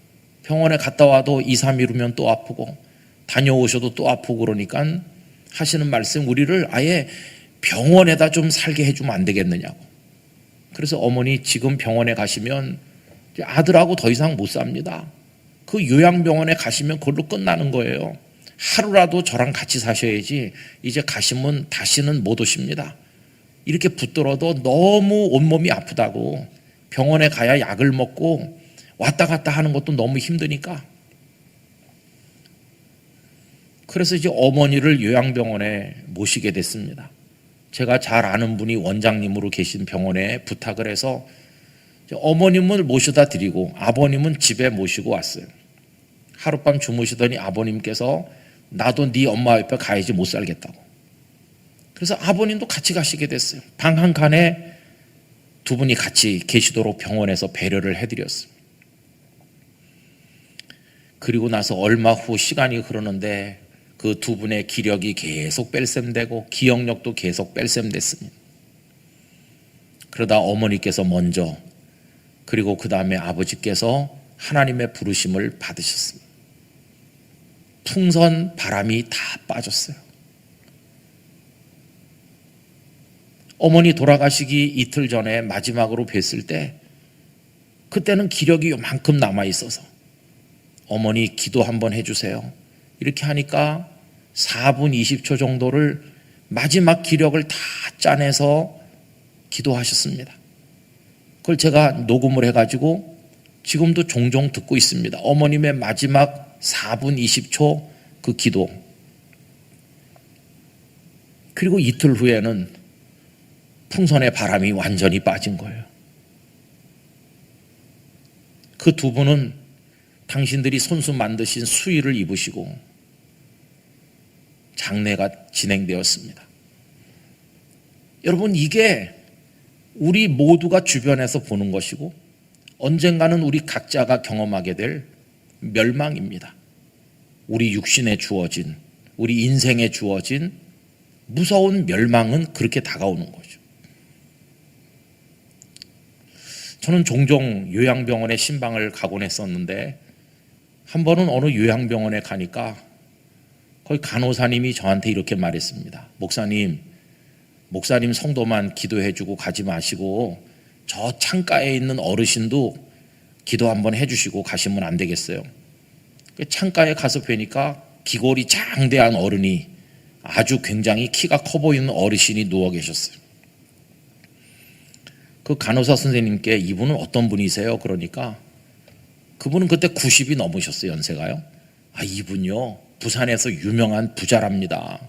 병원에 갔다 와도 2, 3일 후면 또 아프고 다녀오셔도 또 아프고 그러니까 하시는 말씀, 우리를 아예 병원에다 좀 살게 해주면 안 되겠느냐고. 그래서 어머니 지금 병원에 가시면 아들하고 더 이상 못 삽니다. 그 요양병원에 가시면 그걸로 끝나는 거예요. 하루라도 저랑 같이 사셔야지 이제 가시면 다시는 못 오십니다. 이렇게 붙들어도 너무 온몸이 아프다고 병원에 가야 약을 먹고 왔다 갔다 하는 것도 너무 힘드니까. 그래서 이제 어머니를 요양병원에 모시게 됐습니다. 제가 잘 아는 분이 원장님으로 계신 병원에 부탁을 해서 어머님을 모셔다 드리고 아버님은 집에 모시고 왔어요. 하룻밤 주무시더니 아버님께서 나도 네 엄마 옆에 가야지 못 살겠다고. 그래서 아버님도 같이 가시게 됐어요. 방 한 칸에 두 분이 같이 계시도록 병원에서 배려를 해드렸어요. 그리고 나서 얼마 후 시간이 흐르는데 그 두 분의 기력이 계속 뺄셈되고 기억력도 계속 뺄셈됐습니다. 그러다 어머니께서 먼저 그리고 그 다음에 아버지께서 하나님의 부르심을 받으셨습니다. 풍선 바람이 다 빠졌어요. 어머니 돌아가시기 이틀 전에 마지막으로 뵀을 때 그때는 기력이 요만큼 남아있어서 어머니 기도 한번 해주세요. 이렇게 하니까 4분 20초 정도를 마지막 기력을 다 짜내서 기도하셨습니다. 그걸 제가 녹음을 해가지고 지금도 종종 듣고 있습니다. 어머님의 마지막 4분 20초 그 기도. 그리고 이틀 후에는 풍선의 바람이 완전히 빠진 거예요. 그 두 분은 당신들이 손수 만드신 수의를 입으시고 장례가 진행되었습니다. 여러분, 이게 우리 모두가 주변에서 보는 것이고 언젠가는 우리 각자가 경험하게 될 멸망입니다. 우리 육신에 주어진, 우리 인생에 주어진 무서운 멸망은 그렇게 다가오는 거죠. 저는 종종 요양병원에 신방을 가곤 했었는데 한 번은 어느 요양병원에 가니까 거기 간호사님이 저한테 이렇게 말했습니다. 목사님 성도만 기도해주고 가지 마시고 저 창가에 있는 어르신도 기도 한번 해주시고 가시면 안 되겠어요. 창가에 가서 뵈니까 기골이 장대한 어른이 아주 굉장히 키가 커 보이는 어르신이 누워 계셨어요. 그 간호사 선생님께 이분은 어떤 분이세요? 그러니까 그분은 그때 90이 넘으셨어요. 연세가요. 이분요 부산에서 유명한 부자랍니다.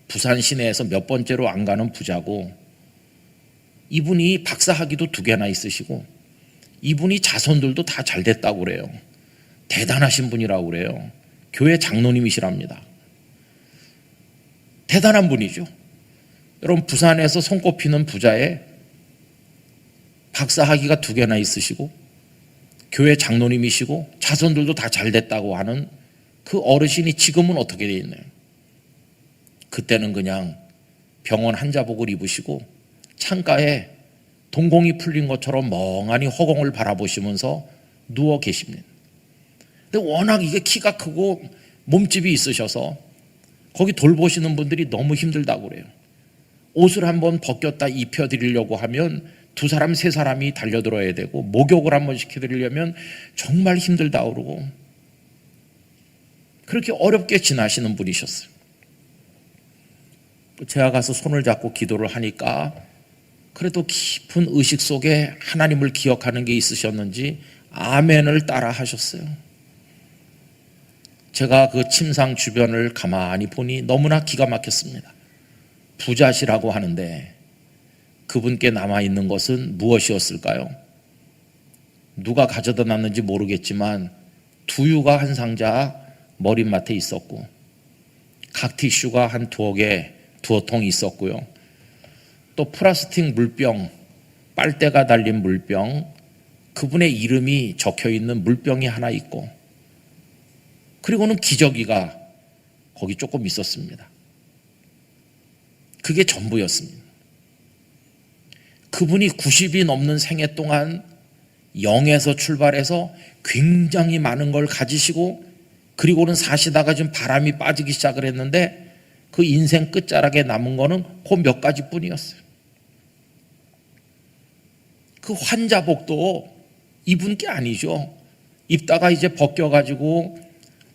부산 시내에서 몇 번째로 안 가는 부자고 이분이 박사학위도 2개나 있으시고 이분이 자손들도 다 잘 됐다고 그래요. 대단하신 분이라고 그래요. 교회 장로님이시랍니다. 대단한 분이죠. 여러분, 부산에서 손꼽히는 부자에 박사학위가 2개나 있으시고 교회 장로님이시고 자손들도 다 잘 됐다고 하는 그 어르신이 지금은 어떻게 되어 있나요? 그때는 그냥 병원 한자복을 입으시고 창가에 동공이 풀린 것처럼 멍하니 허공을 바라보시면서 누워 계십니다. 근데 워낙 이게 키가 크고 몸집이 있으셔서 거기 돌보시는 분들이 너무 힘들다고 그래요. 옷을 한번 벗겼다 입혀드리려고 하면 2사람 3사람이 달려들어야 되고 목욕을 한번 시켜드리려면 정말 힘들다고 그러고 그렇게 어렵게 지나시는 분이셨어요. 제가 가서 손을 잡고 기도를 하니까 그래도 깊은 의식 속에 하나님을 기억하는 게 있으셨는지 아멘을 따라 하셨어요. 제가 그 침상 주변을 가만히 보니 너무나 기가 막혔습니다. 부자시라고 하는데 그분께 남아있는 것은 무엇이었을까요? 누가 가져다 놨는지 모르겠지만 두유가 한 상자 머릿맡에 있었고 각 티슈가 한 2개, 2통 있었고요. 또 플라스틱 물병, 빨대가 달린 물병, 그분의 이름이 적혀있는 물병이 하나 있고 그리고는 기저귀가 거기 조금 있었습니다. 그게 전부였습니다. 그분이 90이 넘는 생애 동안 0에서 출발해서 굉장히 많은 걸 가지시고 그리고는 사시다가 좀 바람이 빠지기 시작을 했는데 그 인생 끝자락에 남은 거는 그 몇 가지 뿐이었어요. 그 환자복도 입은 게 아니죠. 입다가 이제 벗겨가지고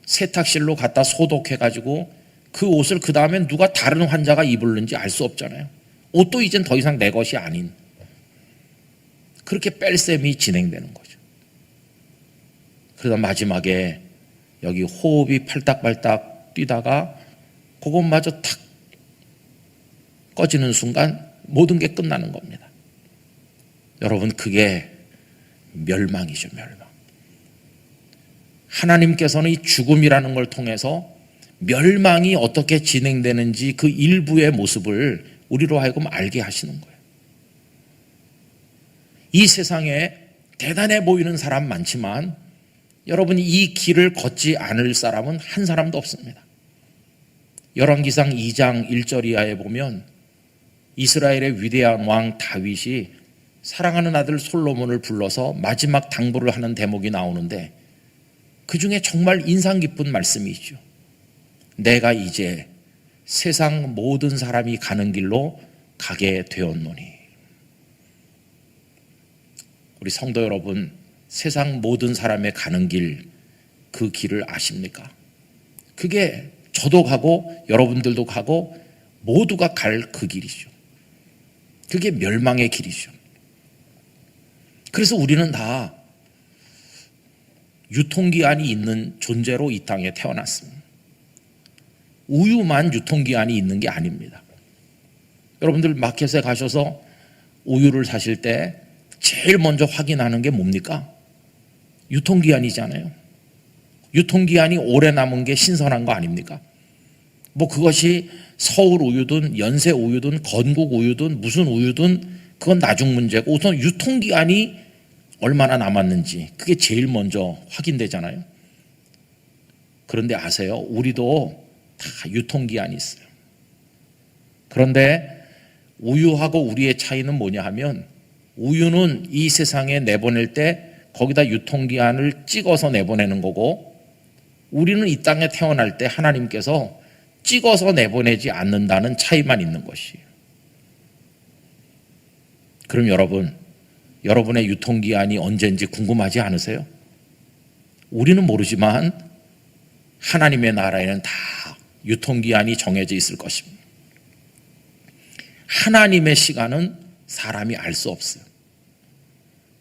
세탁실로 갖다 소독해가지고 그 옷을 그 다음에 누가 다른 환자가 입을는지 알 수 없잖아요. 옷도 이젠 더 이상 내 것이 아닌, 그렇게 뺄셈이 진행되는 거죠. 그러다 마지막에 여기 호흡이 팔딱팔딱 뛰다가 그것마저 탁 꺼지는 순간 모든 게 끝나는 겁니다. 여러분, 그게 멸망이죠, 멸망. 하나님께서는 이 죽음이라는 걸 통해서 멸망이 어떻게 진행되는지 그 일부의 모습을 우리로 하여금 알게 하시는 거예요. 이 세상에 대단해 보이는 사람 많지만 여러분, 이 길을 걷지 않을 사람은 한 사람도 없습니다. 열왕기상 2장 1절 이하에 보면 이스라엘의 위대한 왕 다윗이 사랑하는 아들 솔로몬을 불러서 마지막 당부를 하는 대목이 나오는데 그 중에 정말 인상 깊은 말씀이 있죠. 내가 이제 세상 모든 사람이 가는 길로 가게 되었노니. 우리 성도 여러분, 세상 모든 사람의 가는 길, 그 길을 아십니까? 그게 저도 가고 여러분들도 가고 모두가 갈 그 길이죠. 그게 멸망의 길이죠. 그래서 우리는 다 유통기한이 있는 존재로 이 땅에 태어났습니다. 우유만 유통기한이 있는 게 아닙니다. 여러분들 마켓에 가셔서 우유를 사실 때 제일 먼저 확인하는 게 뭡니까? 유통기한이잖아요. 유통기한이 오래 남은 게 신선한 거 아닙니까? 뭐 그것이 서울 우유든 연세 우유든 건국 우유든 무슨 우유든 그건 나중 문제고 우선 유통기한이 얼마나 남았는지 그게 제일 먼저 확인되잖아요. 그런데 아세요? 우리도 다 유통기한이 있어요. 그런데 우유하고 우리의 차이는 뭐냐 하면 우유는 이 세상에 내보낼 때 거기다 유통기한을 찍어서 내보내는 거고 우리는 이 땅에 태어날 때 하나님께서 찍어서 내보내지 않는다는 차이만 있는 것이에요. 그럼 여러분의 유통기한이 언제인지 궁금하지 않으세요? 우리는 모르지만 하나님의 나라에는 다 유통기한이 정해져 있을 것입니다. 하나님의 시간은 사람이 알 수 없어요.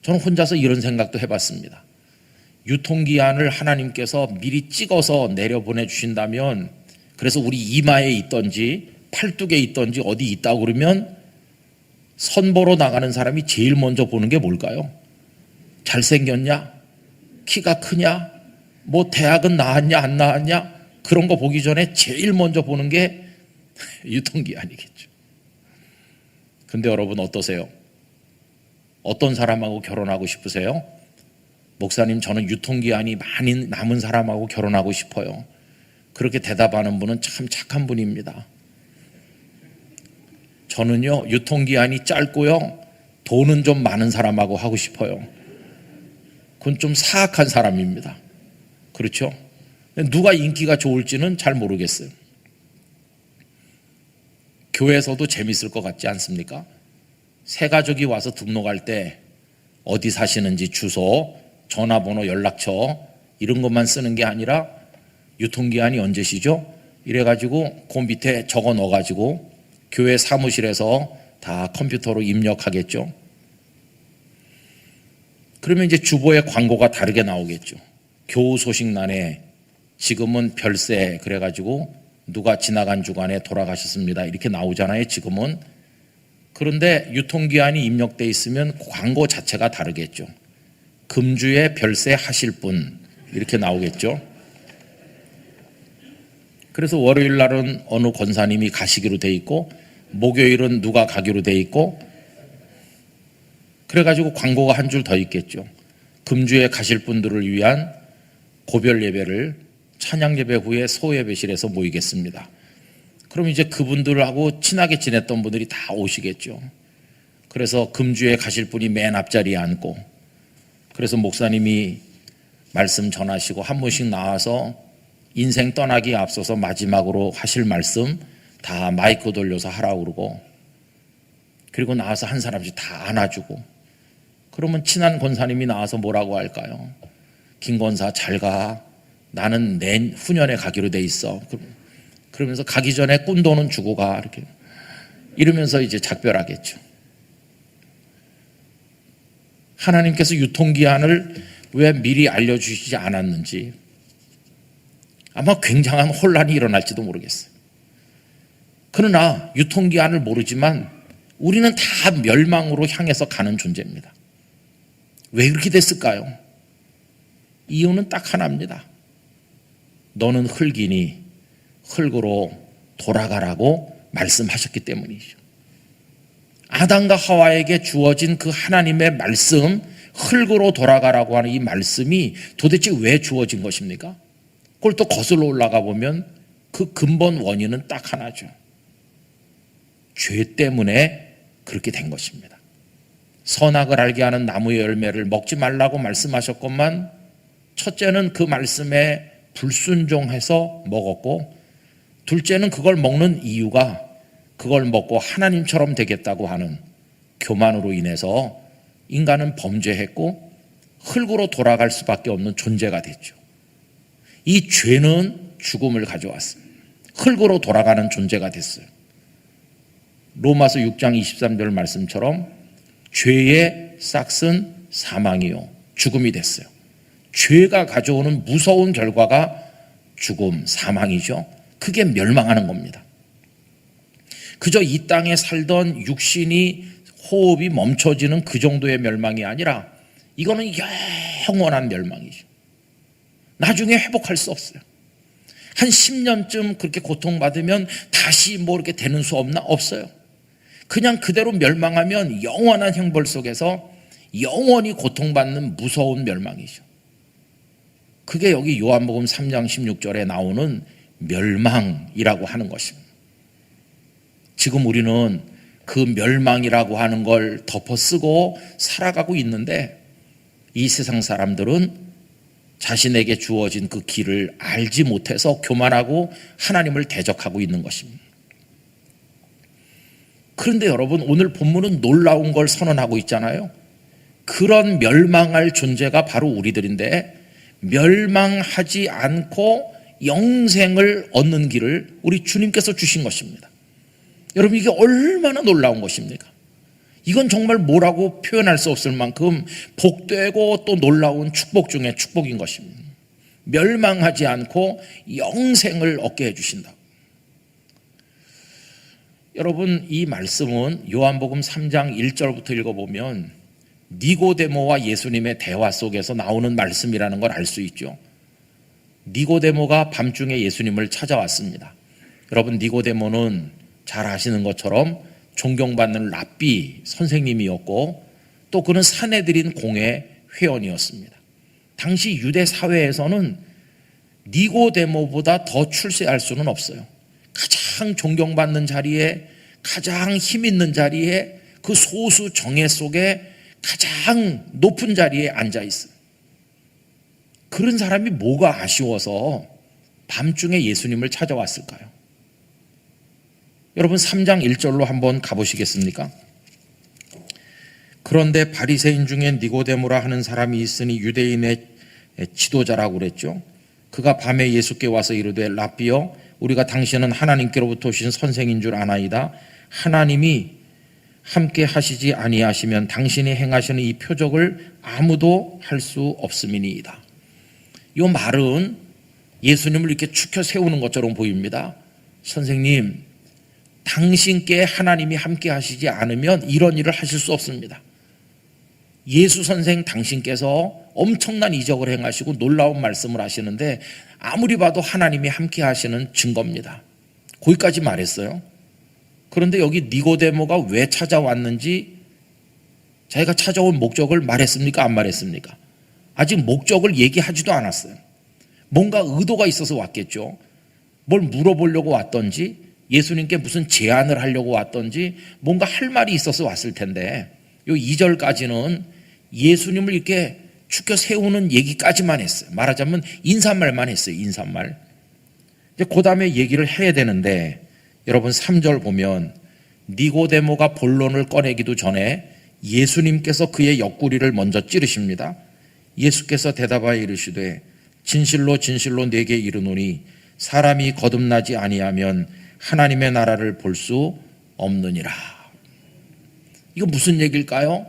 저는 혼자서 이런 생각도 해봤습니다. 유통기한을 하나님께서 미리 찍어서 내려보내 주신다면 그래서 우리 이마에 있던지 팔뚝에 있던지 어디 있다고 그러면 선보러 나가는 사람이 제일 먼저 보는 게 뭘까요? 잘생겼냐? 키가 크냐? 뭐 대학은 나왔냐 안 나왔냐? 그런 거 보기 전에 제일 먼저 보는 게 유통기한이겠죠. 근데 여러분 어떠세요? 어떤 사람하고 결혼하고 싶으세요? 목사님, 저는 유통기한이 많이 남은 사람하고 결혼하고 싶어요. 그렇게 대답하는 분은 참 착한 분입니다. 저는요, 유통기한이 짧고요, 돈은 좀 많은 사람하고 하고 싶어요. 그건 좀 사악한 사람입니다. 그렇죠? 누가 인기가 좋을지는 잘 모르겠어요. 교회에서도 재밌을 것 같지 않습니까? 새 가족이 와서 등록할 때 어디 사시는지 주소, 전화번호, 연락처 이런 것만 쓰는 게 아니라 유통기한이 언제시죠? 이래가지고 그 밑에 적어 넣어가지고 교회 사무실에서 다 컴퓨터로 입력하겠죠. 그러면 이제 주보에 광고가 다르게 나오겠죠. 교우 소식란에 지금은 별세 그래가지고 누가 지나간 주간에 돌아가셨습니다 이렇게 나오잖아요. 지금은. 그런데 유통기한이 입력돼 있으면 광고 자체가 다르겠죠. 금주에 별세 하실 분 이렇게 나오겠죠. 그래서 월요일 날은 어느 권사님이 가시기로 돼 있고 목요일은 누가 가기로 돼 있고 그래가지고 광고가 한 줄 더 있겠죠. 금주에 가실 분들을 위한 고별 예배를 찬양 예배 후에 소예배실에서 모이겠습니다. 그럼 이제 그분들하고 친하게 지냈던 분들이 다 오시겠죠. 그래서 금주에 가실 분이 맨 앞자리에 앉고 그래서 목사님이 말씀 전하시고 한 분씩 나와서 인생 떠나기에 앞서서 마지막으로 하실 말씀 다 마이크 돌려서 하라고 그러고 그리고 나와서 한 사람씩 다 안아주고 그러면 친한 권사님이 나와서 뭐라고 할까요? 김 권사 잘 가. 나는 후년에 가기로 돼 있어. 그러면서 가기 전에 꾼돈은 주고 가. 이렇게. 이러면서 이제 작별하겠죠. 하나님께서 유통기한을 왜 미리 알려주시지 않았는지 아마 굉장한 혼란이 일어날지도 모르겠어요. 그러나 유통기한을 모르지만 우리는 다 멸망으로 향해서 가는 존재입니다. 왜 그렇게 됐을까요? 이유는 딱 하나입니다. 너는 흙이니 흙으로 돌아가라고 말씀하셨기 때문이죠. 아담과 하와에게 주어진 그 하나님의 말씀, 흙으로 돌아가라고 하는 이 말씀이 도대체 왜 주어진 것입니까? 그걸 또 거슬러 올라가 보면 그 근본 원인은 딱 하나죠. 죄 때문에 그렇게 된 것입니다. 선악을 알게 하는 나무의 열매를 먹지 말라고 말씀하셨건만 첫째는 그 말씀에 불순종해서 먹었고, 둘째는 그걸 먹는 이유가 그걸 먹고 하나님처럼 되겠다고 하는 교만으로 인해서 인간은 범죄했고 흙으로 돌아갈 수밖에 없는 존재가 됐죠. 이 죄는 죽음을 가져왔습니다. 흙으로 돌아가는 존재가 됐어요. 로마서 6장 23절 말씀처럼 죄의 싹은 사망이요 죽음이 됐어요. 죄가 가져오는 무서운 결과가 죽음, 사망이죠. 그게 멸망하는 겁니다. 그저 이 땅에 살던 육신이 호흡이 멈춰지는 그 정도의 멸망이 아니라 이거는 영원한 멸망이죠. 나중에 회복할 수 없어요. 한 10년쯤 그렇게 고통받으면 다시 뭐 이렇게 되는 수 없나? 없어요. 그냥 그대로 멸망하면 영원한 형벌 속에서 영원히 고통받는 무서운 멸망이죠. 그게 여기 요한복음 3장 16절에 나오는 멸망이라고 하는 것입니다. 지금 우리는 그 멸망이라고 하는 걸 덮어쓰고 살아가고 있는데 이 세상 사람들은 자신에게 주어진 그 길을 알지 못해서 교만하고 하나님을 대적하고 있는 것입니다. 그런데 여러분, 오늘 본문은 놀라운 걸 선언하고 있잖아요. 그런 멸망할 존재가 바로 우리들인데 멸망하지 않고 영생을 얻는 길을 우리 주님께서 주신 것입니다. 여러분, 이게 얼마나 놀라운 것입니까? 이건 정말 뭐라고 표현할 수 없을 만큼 복되고 또 놀라운 축복 중에 축복인 것입니다. 멸망하지 않고 영생을 얻게 해주신다. 여러분, 이 말씀은 요한복음 3장 1절부터 읽어보면 니고데모와 예수님의 대화 속에서 나오는 말씀이라는 걸 알 수 있죠. 니고데모가 밤중에 예수님을 찾아왔습니다. 여러분, 니고데모는 잘 아시는 것처럼 존경받는 랍비 선생님이었고 또 그는 사내들인 공회 회원이었습니다. 당시 유대 사회에서는 니고데모보다 더 출세할 수는 없어요. 가장 존경받는 자리에, 가장 힘 있는 자리에, 그 소수 정예 속에 가장 높은 자리에 앉아 있어요. 그런 사람이 뭐가 아쉬워서 밤중에 예수님을 찾아왔을까요? 여러분, 3장 1절로 한번 가보시겠습니까? 그런데 바리새인 중에 니고데모라 하는 사람이 있으니 유대인의 지도자라고 그랬죠. 그가 밤에 예수께 와서 이르되 랍비여, 우리가 당신은 하나님께로부터 오신 선생인 줄 아나이다. 하나님이 함께 하시지 아니하시면 당신이 행하시는 이 표적을 아무도 할 수 없음이니이다. 이 말은 예수님을 이렇게 축혀 세우는 것처럼 보입니다. 선생님, 당신께 하나님이 함께 하시지 않으면 이런 일을 하실 수 없습니다. 예수 선생 당신께서 엄청난 이적을 행하시고 놀라운 말씀을 하시는데 아무리 봐도 하나님이 함께 하시는 증거입니다. 거기까지 말했어요. 그런데 여기 니고데모가 왜 찾아왔는지 자기가 찾아온 목적을 말했습니까? 안 말했습니까? 아직 목적을 얘기하지도 않았어요. 뭔가 의도가 있어서 왔겠죠. 뭘 물어보려고 왔던지 예수님께 무슨 제안을 하려고 왔던지 뭔가 할 말이 있어서 왔을 텐데 요 2절까지는 예수님을 이렇게 축혀 세우는 얘기까지만 했어요. 말하자면 인사말만 했어요. 인사말. 이제 그 다음에 얘기를 해야 되는데 여러분 3절 보면 니고데모가 본론을 꺼내기도 전에 예수님께서 그의 옆구리를 먼저 찌르십니다. 예수께서 대답하여 이르시되 진실로 진실로 내게 이르노니 사람이 거듭나지 아니하면 하나님의 나라를 볼 수 없느니라. 이거 무슨 얘기일까요?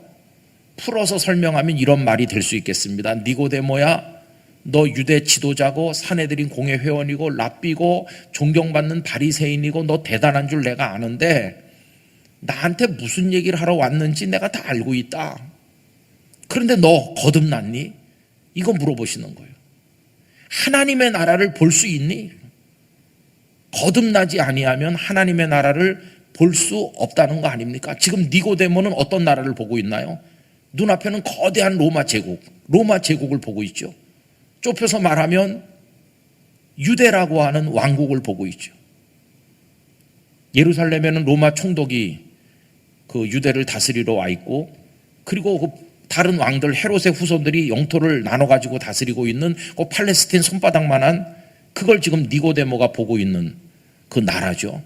풀어서 설명하면 이런 말이 될 수 있겠습니다. 니고데모야, 너 유대 지도자고 사내들인 공회 회원이고 랍비고 존경받는 바리새인이고 너 대단한 줄 내가 아는데 나한테 무슨 얘기를 하러 왔는지 내가 다 알고 있다. 그런데 너 거듭났니? 이거 물어보시는 거예요. 하나님의 나라를 볼 수 있니? 거듭나지 아니하면 하나님의 나라를 볼 수 없다는 거 아닙니까? 지금 니고데모는 어떤 나라를 보고 있나요? 눈앞에는 거대한 로마 제국을 보고 있죠. 좁혀서 말하면 유대라고 하는 왕국을 보고 있죠. 예루살렘에는 로마 총독이 그 유대를 다스리러 와 있고, 그리고 그 다른 왕들 헤롯의 후손들이 영토를 나눠 가지고 다스리고 있는 그 팔레스틴 손바닥만한 그걸 지금 니고데모가 보고 있는 그 나라죠.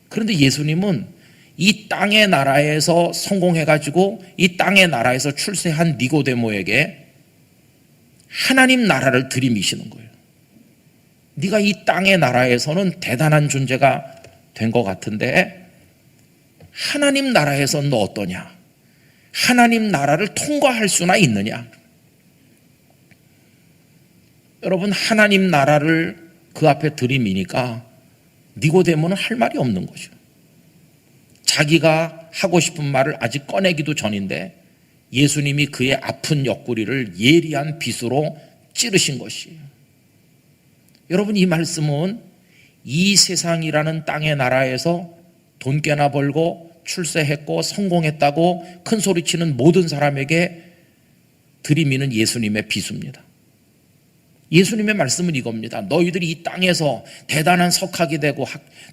그런데 예수님은 이 땅의 나라에서 성공해 가지고 이 땅의 나라에서 출세한 니고데모에게 하나님 나라를 들이미시는 거예요. 네가 이 땅의 나라에서는 대단한 존재가 된 것 같은데 하나님 나라에서는 너 어떠냐? 하나님 나라를 통과할 수나 있느냐? 여러분, 하나님 나라를 그 앞에 들이미니까 니고데모는 할 말이 없는 거죠. 자기가 하고 싶은 말을 아직 꺼내기도 전인데 예수님이 그의 아픈 옆구리를 예리한 빗으로 찌르신 것이에요. 여러분, 이 말씀은 이 세상이라는 땅의 나라에서 돈 꽤나 벌고 출세했고 성공했다고 큰 소리치는 모든 사람에게 들이미는 예수님의 비수입니다. 예수님의 말씀은 이겁니다. 너희들이 이 땅에서 대단한 석학이 되고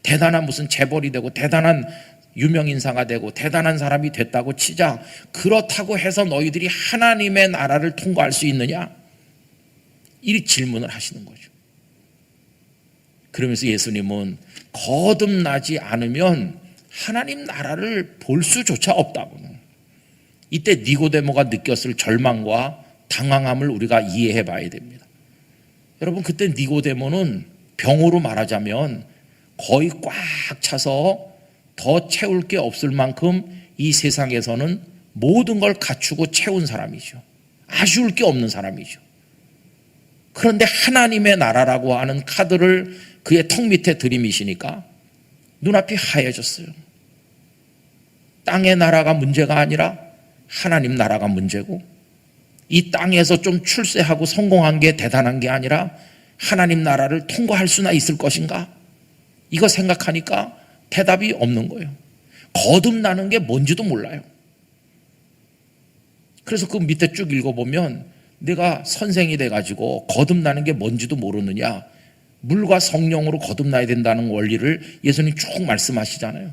대단한 무슨 재벌이 되고 대단한 유명인사가 되고 대단한 사람이 됐다고 치자. 그렇다고 해서 너희들이 하나님의 나라를 통과할 수 있느냐? 이 질문을 하시는 거죠. 그러면서 예수님은 거듭나지 않으면 하나님 나라를 볼 수조차 없다고. 이때 니고데모가 느꼈을 절망과 당황함을 우리가 이해해 봐야 됩니다. 여러분, 그때 니고데모는 병으로 말하자면 거의 꽉 차서 더 채울 게 없을 만큼 이 세상에서는 모든 걸 갖추고 채운 사람이죠. 아쉬울 게 없는 사람이죠. 그런데 하나님의 나라라고 하는 카드를 그의 턱 밑에 들이미시니까 눈앞이 하얘졌어요. 땅의 나라가 문제가 아니라 하나님 나라가 문제고, 이 땅에서 좀 출세하고 성공한 게 대단한 게 아니라 하나님 나라를 통과할 수나 있을 것인가? 이거 생각하니까 대답이 없는 거예요. 거듭나는 게 뭔지도 몰라요. 그래서 그 밑에 쭉 읽어보면 내가 선생이 돼가지고 거듭나는 게 뭔지도 모르느냐, 물과 성령으로 거듭나야 된다는 원리를 예수님 쭉 말씀하시잖아요.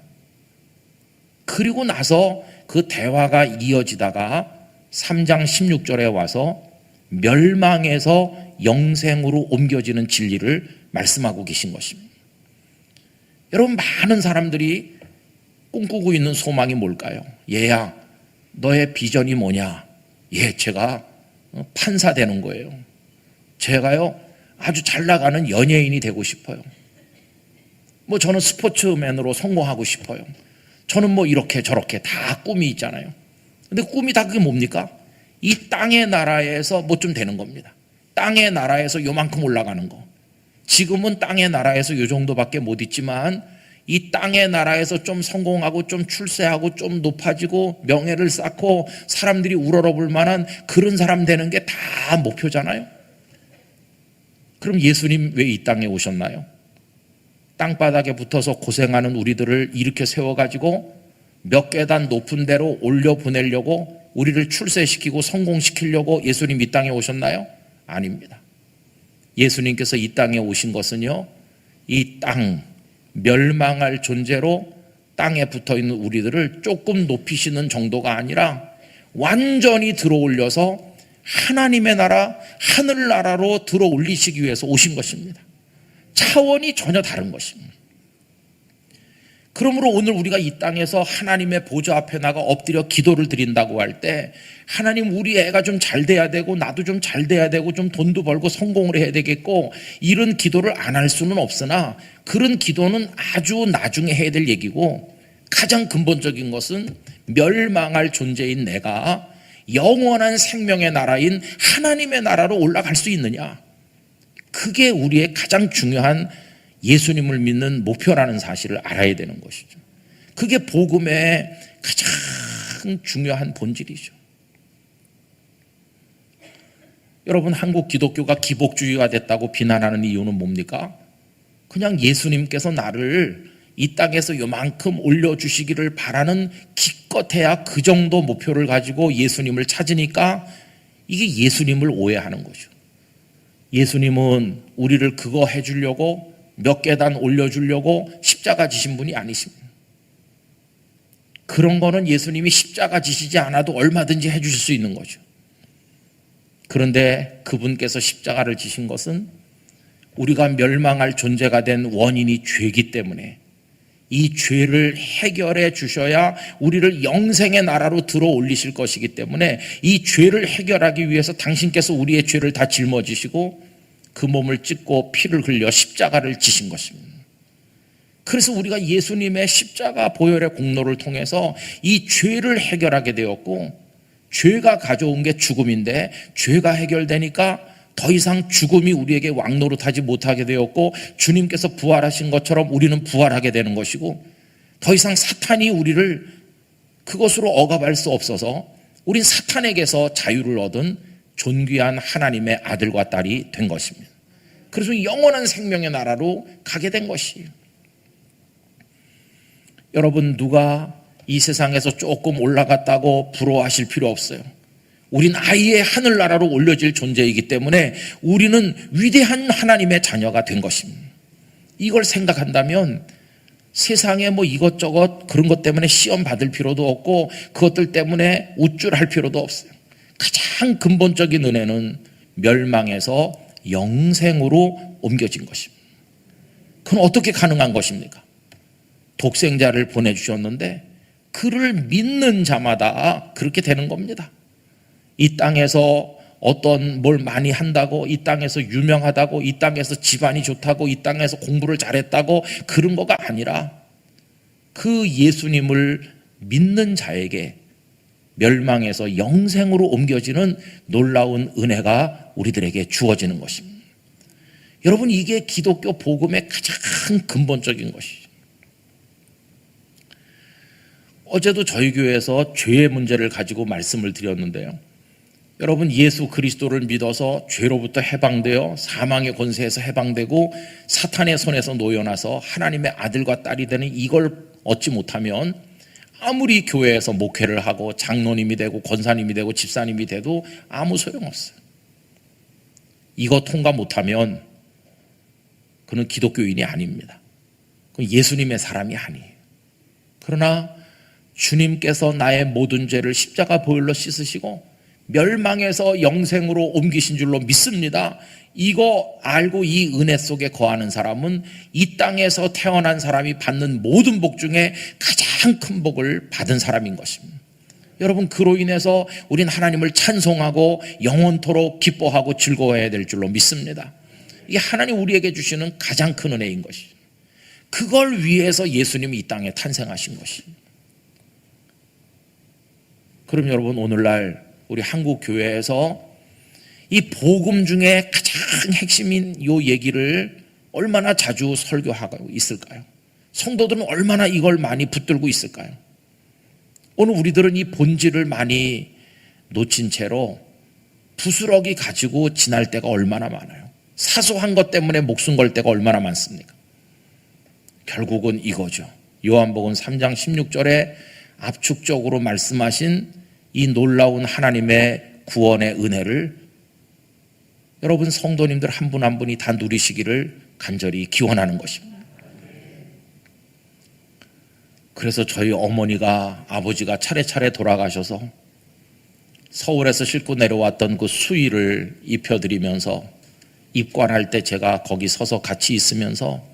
그리고 나서 그 대화가 이어지다가 3장 16절에 와서 멸망에서 영생으로 옮겨지는 진리를 말씀하고 계신 것입니다. 여러분, 많은 사람들이 꿈꾸고 있는 소망이 뭘까요? 얘야, 너의 비전이 뭐냐? 제가 판사 되는 거예요. 제가요, 아주 잘 나가는 연예인이 되고 싶어요. 저는 스포츠맨으로 성공하고 싶어요. 저는 이렇게 저렇게 다 꿈이 있잖아요. 근데 꿈이 다 그게 뭡니까? 이 땅의 나라에서 좀 되는 겁니다. 땅의 나라에서 요만큼 올라가는 거. 지금은 땅의 나라에서 요 정도밖에 못 있지만 이 땅의 나라에서 좀 성공하고 좀 출세하고 좀 높아지고 명예를 쌓고 사람들이 우러러볼 만한 그런 사람 되는 게 다 목표잖아요. 그럼 예수님 왜 이 땅에 오셨나요? 땅바닥에 붙어서 고생하는 우리들을 일으켜 세워가지고 몇 계단 높은 데로 올려보내려고 우리를 출세시키고 성공시키려고 예수님 이 땅에 오셨나요? 아닙니다. 예수님께서 이 땅에 오신 것은요, 이 땅, 멸망할 존재로 땅에 붙어있는 우리들을 조금 높이시는 정도가 아니라 완전히 들어올려서 하나님의 나라, 하늘나라로 들어올리시기 위해서 오신 것입니다. 차원이 전혀 다른 것입니다. 그러므로 오늘 우리가 이 땅에서 하나님의 보좌 앞에 나가 엎드려 기도를 드린다고 할 때, 하나님, 우리 애가 좀 잘 돼야 되고 나도 좀 잘 돼야 되고 좀 돈도 벌고 성공을 해야 되겠고, 이런 기도를 안 할 수는 없으나 그런 기도는 아주 나중에 해야 될 얘기고, 가장 근본적인 것은 멸망할 존재인 내가 영원한 생명의 나라인 하나님의 나라로 올라갈 수 있느냐, 그게 우리의 가장 중요한 예수님을 믿는 목표라는 사실을 알아야 되는 것이죠. 그게 복음의 가장 중요한 본질이죠. 여러분, 한국 기독교가 기복주의가 됐다고 비난하는 이유는 뭡니까? 그냥 예수님께서 나를 이 땅에서 요만큼 올려주시기를 바라는 기껏해야 그 정도 목표를 가지고 예수님을 찾으니까 이게 예수님을 오해하는 거죠. 예수님은 우리를 그거 해주려고 몇 계단 올려주려고 십자가 지신 분이 아니십니다. 그런 거는 예수님이 십자가 지시지 않아도 얼마든지 해주실 수 있는 거죠. 그런데 그분께서 십자가를 지신 것은 우리가 멸망할 존재가 된 원인이 죄이기 때문에 이 죄를 해결해 주셔야 우리를 영생의 나라로 들어 올리실 것이기 때문에 이 죄를 해결하기 위해서 당신께서 우리의 죄를 다 짊어지시고 그 몸을 찢고 피를 흘려 십자가를 지신 것입니다. 그래서 우리가 예수님의 십자가 보혈의 공로를 통해서 이 죄를 해결하게 되었고, 죄가 가져온 게 죽음인데 죄가 해결되니까 더 이상 죽음이 우리에게 왕노릇하지 못하게 되었고, 주님께서 부활하신 것처럼 우리는 부활하게 되는 것이고, 더 이상 사탄이 우리를 그것으로 억압할 수 없어서 우린 사탄에게서 자유를 얻은 존귀한 하나님의 아들과 딸이 된 것입니다. 그래서 영원한 생명의 나라로 가게 된 것이에요. 여러분, 누가 이 세상에서 조금 올라갔다고 부러워하실 필요 없어요. 우린 아예 하늘나라로 올려질 존재이기 때문에 우리는 위대한 하나님의 자녀가 된 것입니다. 이걸 생각한다면 세상에 뭐 이것저것 그런 것 때문에 시험 받을 필요도 없고 그것들 때문에 우쭐할 필요도 없어요. 가장 근본적인 은혜는 멸망에서 영생으로 옮겨진 것입니다. 그건 어떻게 가능한 것입니까? 독생자를 보내주셨는데 그를 믿는 자마다 그렇게 되는 겁니다. 이 땅에서 어떤 뭘 많이 한다고, 이 땅에서 유명하다고, 이 땅에서 집안이 좋다고, 이 땅에서 공부를 잘했다고 그런 거가 아니라 그 예수님을 믿는 자에게 멸망에서 영생으로 옮겨지는 놀라운 은혜가 우리들에게 주어지는 것입니다. 여러분, 이게 기독교 복음의 가장 근본적인 것이죠. 어제도 저희 교회에서 죄의 문제를 가지고 말씀을 드렸는데요. 여러분, 예수 그리스도를 믿어서 죄로부터 해방되어 사망의 권세에서 해방되고 사탄의 손에서 놓여나서 하나님의 아들과 딸이 되는 이걸 얻지 못하면 아무리 교회에서 목회를 하고 장로님이 되고 권사님이 되고 집사님이 돼도 아무 소용없어요. 이거 통과 못하면 그는 기독교인이 아닙니다. 그건 예수님의 사람이 아니에요. 그러나 주님께서 나의 모든 죄를 십자가 보혈로 씻으시고 멸망에서 영생으로 옮기신 줄로 믿습니다. 이거 알고 이 은혜 속에 거하는 사람은 이 땅에서 태어난 사람이 받는 모든 복 중에 가장 큰 복을 받은 사람인 것입니다. 여러분, 그로 인해서 우린 하나님을 찬송하고 영원토록 기뻐하고 즐거워해야 될 줄로 믿습니다. 이게 하나님 우리에게 주시는 가장 큰 은혜인 것이죠. 그걸 위해서 예수님이 이 땅에 탄생하신 것입니다. 그럼 여러분, 오늘날 우리 한국 교회에서 이 복음 중에 가장 핵심인 이 얘기를 얼마나 자주 설교하고 있을까요? 성도들은 얼마나 이걸 많이 붙들고 있을까요? 오늘 우리들은 이 본질을 많이 놓친 채로 부스러기 가지고 지날 때가 얼마나 많아요. 사소한 것 때문에 목숨 걸 때가 얼마나 많습니까? 결국은 이거죠. 요한복음 3장 16절에 압축적으로 말씀하신 이 놀라운 하나님의 구원의 은혜를 여러분 성도님들 한 분 한 분이 다 누리시기를 간절히 기원하는 것입니다. 그래서 저희 어머니가, 아버지가 차례차례 돌아가셔서 서울에서 싣고 내려왔던 그 수의를 입혀드리면서 입관할 때 제가 거기 서서 같이 있으면서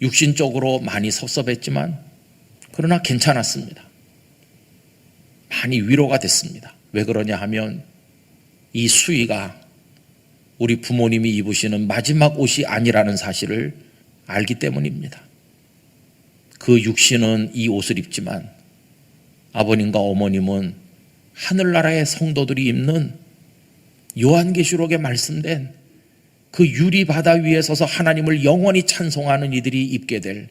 육신적으로 많이 섭섭했지만 그러나 괜찮았습니다. 많이 위로가 됐습니다. 왜 그러냐 하면 이 수의가 우리 부모님이 입으시는 마지막 옷이 아니라는 사실을 알기 때문입니다. 그 육신은 이 옷을 입지만 아버님과 어머님은 하늘나라의 성도들이 입는 요한계시록에 말씀된 그 유리바다 위에 서서 하나님을 영원히 찬송하는 이들이 입게 될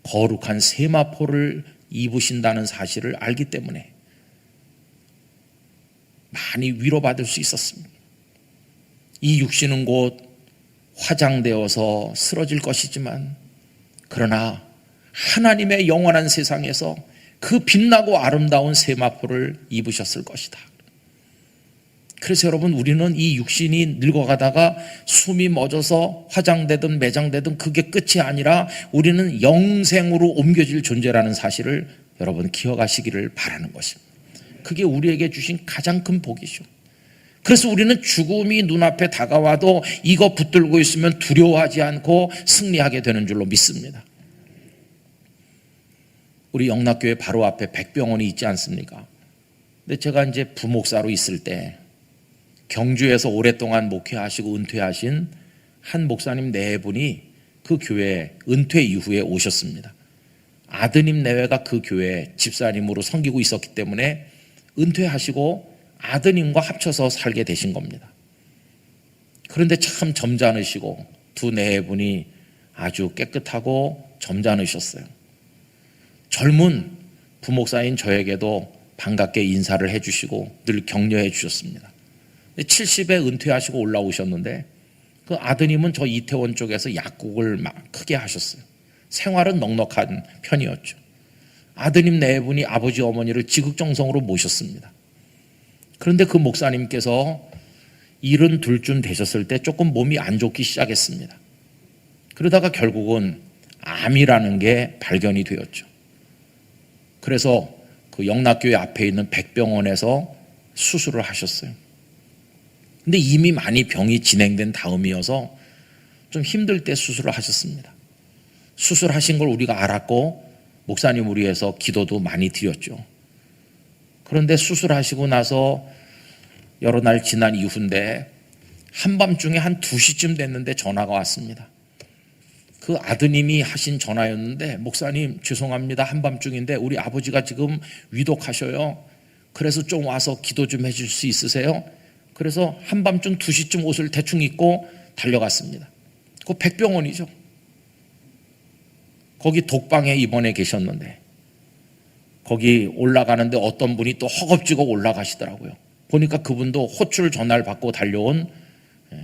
거룩한 세마포를 입으신다는 사실을 알기 때문에 많이 위로받을 수 있었습니다. 이 육신은 곧 화장되어서 쓰러질 것이지만 그러나 하나님의 영원한 세상에서 그 빛나고 아름다운 세마포를 입으셨을 것이다. 그래서 여러분, 우리는 이 육신이 늙어가다가 숨이 멎어서 화장되든 매장되든 그게 끝이 아니라 우리는 영생으로 옮겨질 존재라는 사실을 여러분 기억하시기를 바라는 것입니다. 그게 우리에게 주신 가장 큰 복이죠. 그래서 우리는 죽음이 눈앞에 다가와도 이거 붙들고 있으면 두려워하지 않고 승리하게 되는 줄로 믿습니다. 우리 영락교회 바로 앞에 백병원이 있지 않습니까? 근데 제가 이제 부목사로 있을 때 경주에서 오랫동안 목회하시고 은퇴하신 한 목사님 네 분이 그 교회에 은퇴 이후에 오셨습니다. 아드님 내외가 그 교회에 집사님으로 섬기고 있었기 때문에 은퇴하시고 아드님과 합쳐서 살게 되신 겁니다. 그런데 참 점잖으시고 두 네 분이 아주 깨끗하고 점잖으셨어요. 젊은 부목사인 저에게도 반갑게 인사를 해주시고 늘 격려해 주셨습니다. 70에 은퇴하시고 올라오셨는데 그 아드님은 저 이태원 쪽에서 약국을 막 크게 하셨어요. 생활은 넉넉한 편이었죠. 아드님 네 분이 아버지 어머니를 지극정성으로 모셨습니다. 그런데 그 목사님께서 72쯤 되셨을 때 조금 몸이 안 좋기 시작했습니다. 그러다가 결국은 암이라는 게 발견이 되었죠. 그래서 그 영락교회 앞에 있는 백병원에서 수술을 하셨어요. 근데 이미 많이 병이 진행된 다음이어서 좀 힘들 때 수술을 하셨습니다. 수술하신 걸 우리가 알았고 목사님을 위해서 기도도 많이 드렸죠. 그런데 수술하시고 나서 여러 날 지난 이후인데 한밤중에 한 2시쯤 됐는데 전화가 왔습니다. 그 아드님이 하신 전화였는데 목사님 죄송합니다. 한밤중인데 우리 아버지가 지금 위독하셔요. 그래서 좀 와서 기도 좀 해줄 수 있으세요? 그래서 한밤중 2시쯤 옷을 대충 입고 달려갔습니다. 그 백병원이죠. 거기 독방에 입원해 계셨는데 거기 올라가는데 어떤 분이 또 허겁지겁 올라가시더라고요. 보니까 그분도 호출 전화를 받고 달려온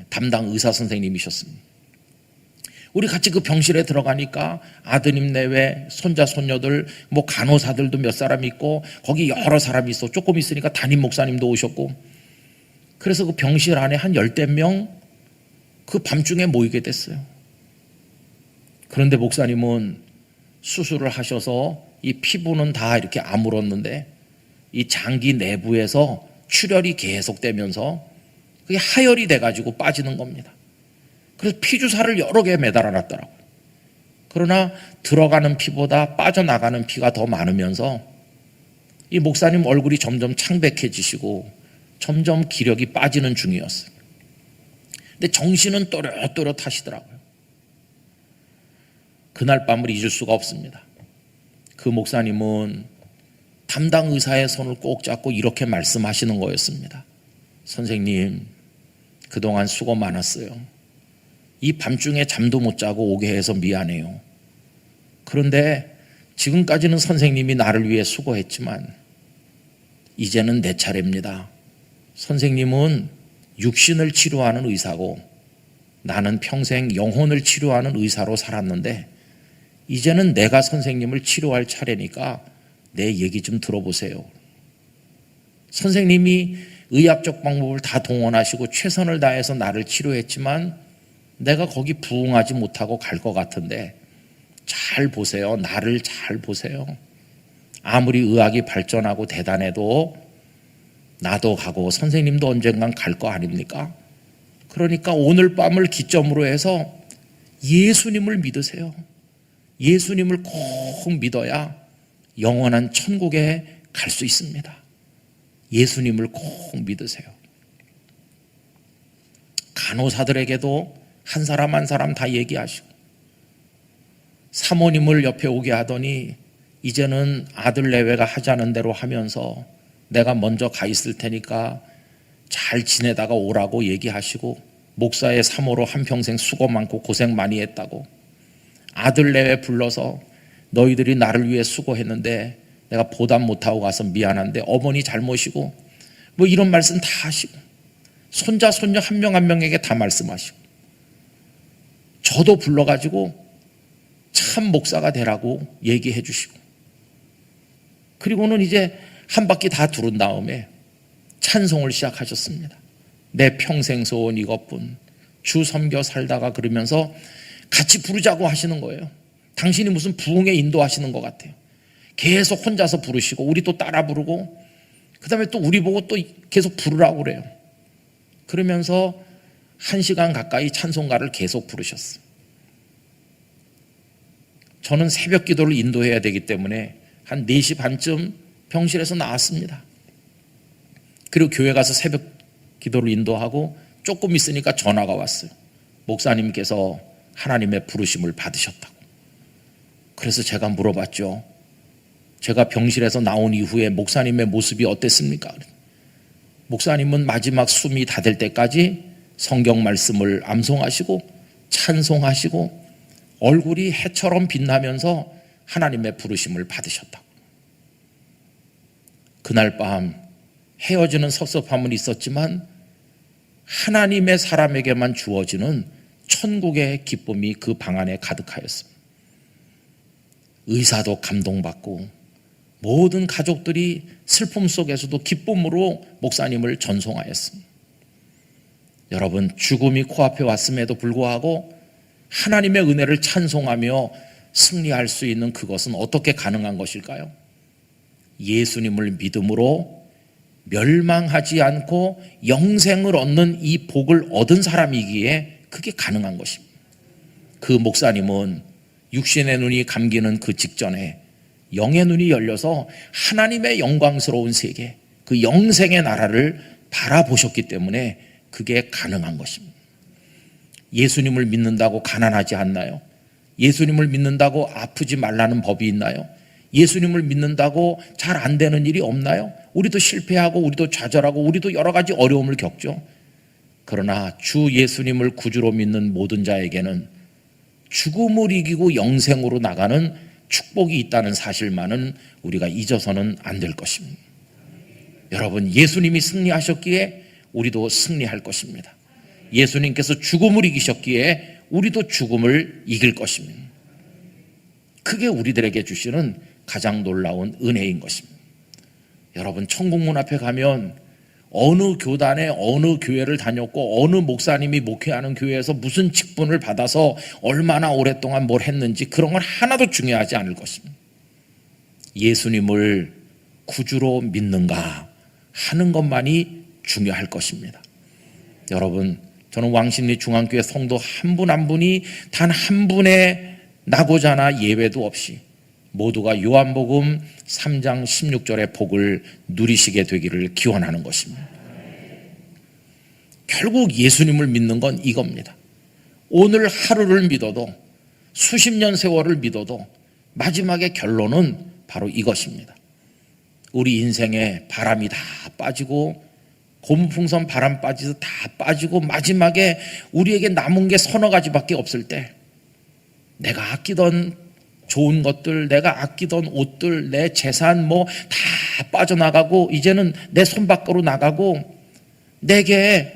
담당 의사 선생님이셨습니다. 우리 같이 그 병실에 들어가니까 아드님 내외 손자 손녀들 뭐 간호사들도 몇 사람 있고 거기 여러 사람이 있어. 조금 있으니까 담임 목사님도 오셨고 그래서 그 병실 안에 한 10대 명 그 밤중에 모이게 됐어요. 그런데 목사님은 수술을 하셔서 이 피부는 다 이렇게 아물었는데 이 장기 내부에서 출혈이 계속되면서 그게 하열이 돼가지고 빠지는 겁니다. 그래서 피주사를 여러 개 매달아 놨더라고요. 그러나 들어가는 피보다 빠져나가는 피가 더 많으면서 이 목사님 얼굴이 점점 창백해지시고 점점 기력이 빠지는 중이었어요. 근데 정신은 또렷또렷하시더라고요. 그날 밤을 잊을 수가 없습니다. 그 목사님은 담당 의사의 손을 꼭 잡고 이렇게 말씀하시는 거였습니다. 선생님, 그동안 수고 많았어요. 이 밤중에 잠도 못 자고 오게 해서 미안해요. 그런데 지금까지는 선생님이 나를 위해 수고했지만 이제는 내 차례입니다. 선생님은 육신을 치료하는 의사고 나는 평생 영혼을 치료하는 의사로 살았는데 이제는 내가 선생님을 치료할 차례니까 내 얘기 좀 들어보세요. 선생님이 의학적 방법을 다 동원하시고 최선을 다해서 나를 치료했지만 내가 거기 부응하지 못하고 갈 것 같은데 잘 보세요. 나를 잘 보세요. 아무리 의학이 발전하고 대단해도 나도 가고 선생님도 언젠간 갈 거 아닙니까? 그러니까 오늘 밤을 기점으로 해서 예수님을 믿으세요. 예수님을 꼭 믿어야 영원한 천국에 갈 수 있습니다. 예수님을 꼭 믿으세요. 간호사들에게도 한 사람 한 사람 다 얘기하시고, 사모님을 옆에 오게 하더니 이제는 아들 내외가 하자는 대로 하면서 내가 먼저 가 있을 테니까 잘 지내다가 오라고 얘기하시고, 목사의 사모로 한평생 수고 많고 고생 많이 했다고 아들 내외 불러서 너희들이 나를 위해 수고했는데 내가 보답 못하고 가서 미안한데 어머니 잘못이고 뭐 이런 말씀 다 하시고, 손자 손녀 한 명 한 명에게 다 말씀하시고, 저도 불러가지고 참 목사가 되라고 얘기해 주시고, 그리고는 이제 한 바퀴 다 두른 다음에 찬송을 시작하셨습니다. 내 평생 소원 이것뿐, 주 섬겨 살다가, 그러면서 같이 부르자고 하시는 거예요. 당신이 무슨 부흥에 인도하시는 것 같아요. 계속 혼자서 부르시고 우리 또 따라 부르고, 그 다음에 또 우리 보고 또 계속 부르라고 그래요. 그러면서 1시간 가까이 찬송가를 계속 부르셨어요. 저는 새벽 기도를 인도해야 되기 때문에 한 4시 반쯤 병실에서 나왔습니다. 그리고 교회 가서 새벽 기도를 인도하고 조금 있으니까 전화가 왔어요. 목사님께서 하나님의 부르심을 받으셨다고. 그래서 제가 물어봤죠. 제가 병실에서 나온 이후에 목사님의 모습이 어땠습니까? 목사님은 마지막 숨이 다 될 때까지 성경 말씀을 암송하시고 찬송하시고 얼굴이 해처럼 빛나면서 하나님의 부르심을 받으셨다고. 그날 밤 헤어지는 섭섭함은 있었지만 하나님의 사람에게만 주어지는 천국의 기쁨이 그 방 안에 가득하였습니다. 의사도 감동받고 모든 가족들이 슬픔 속에서도 기쁨으로 목사님을 전송하였습니다. 여러분, 죽음이 코앞에 왔음에도 불구하고 하나님의 은혜를 찬송하며 승리할 수 있는 그것은 어떻게 가능한 것일까요? 예수님을 믿음으로 멸망하지 않고 영생을 얻는 이 복을 얻은 사람이기에 그게 가능한 것입니다. 그 목사님은 육신의 눈이 감기는 그 직전에 영의 눈이 열려서 하나님의 영광스러운 세계, 그 영생의 나라를 바라보셨기 때문에 그게 가능한 것입니다. 예수님을 믿는다고 가난하지 않나요? 예수님을 믿는다고 아프지 말라는 법이 있나요? 예수님을 믿는다고 잘 안 되는 일이 없나요? 우리도 실패하고 우리도 좌절하고 우리도 여러 가지 어려움을 겪죠. 그러나 주 예수님을 구주로 믿는 모든 자에게는 죽음을 이기고 영생으로 나가는 축복이 있다는 사실만은 우리가 잊어서는 안 될 것입니다. 여러분, 예수님이 승리하셨기에 우리도 승리할 것입니다. 예수님께서 죽음을 이기셨기에 우리도 죽음을 이길 것입니다. 그게 우리들에게 주시는 가장 놀라운 은혜인 것입니다. 여러분, 천국문 앞에 가면 어느 교단에 어느 교회를 다녔고 어느 목사님이 목회하는 교회에서 무슨 직분을 받아서 얼마나 오랫동안 뭘 했는지 그런 건 하나도 중요하지 않을 것입니다. 예수님을 구주로 믿는가 하는 것만이 중요할 것입니다. 여러분, 저는 왕십리 중앙교회 성도 한 분 한 분이 단 한 분의 나고자나 예외도 없이 모두가 요한복음 3장 16절의 복을 누리시게 되기를 기원하는 것입니다. 결국 예수님을 믿는 건 이겁니다. 오늘 하루를 믿어도 수십 년 세월을 믿어도 마지막의 결론은 바로 이것입니다. 우리 인생에 바람이 다 빠지고 고무풍선 바람 빠지서 다 빠지고 마지막에 우리에게 남은 게 서너 가지밖에 없을 때 내가 아끼던 좋은 것들, 내가 아끼던 옷들, 내 재산 뭐 다 빠져나가고 이제는 내 손 밖으로 나가고 내게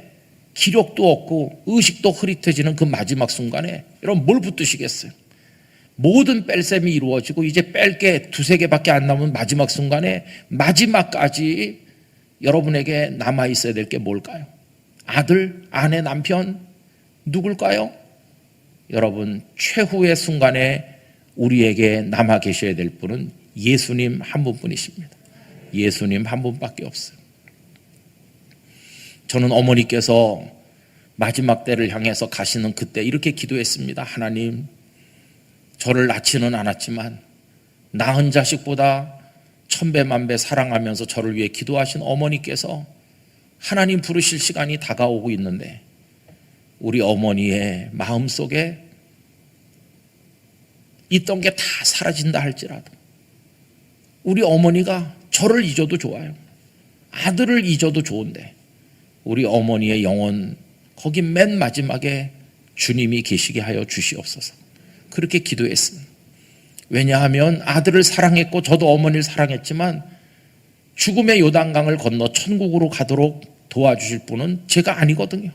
기력도 없고 의식도 흐릿해지는 그 마지막 순간에 여러분 뭘 붙드시겠어요? 모든 뺄셈이 이루어지고 이제 뺄 게 두세 개밖에 안 남은 마지막 순간에 마지막까지 여러분에게 남아있어야 될 게 뭘까요? 아들, 아내, 남편, 누굴까요? 여러분, 최후의 순간에 우리에게 남아 계셔야 될 분은 예수님 한 분뿐이십니다. 예수님 한 분밖에 없어요. 저는 어머니께서 마지막 때를 향해서 가시는 그때 이렇게 기도했습니다. 하나님, 저를 낳지는 않았지만 낳은 자식보다 천배만배 사랑하면서 저를 위해 기도하신 어머니께서 하나님 부르실 시간이 다가오고 있는데, 우리 어머니의 마음속에 있던 게 다 사라진다 할지라도 우리 어머니가 저를 잊어도 좋아요. 아들을 잊어도 좋은데 우리 어머니의 영혼 거기 맨 마지막에 주님이 계시게 하여 주시옵소서. 그렇게 기도했습니다. 왜냐하면 아들을 사랑했고 저도 어머니를 사랑했지만 죽음의 요단강을 건너 천국으로 가도록 도와주실 분은 제가 아니거든요.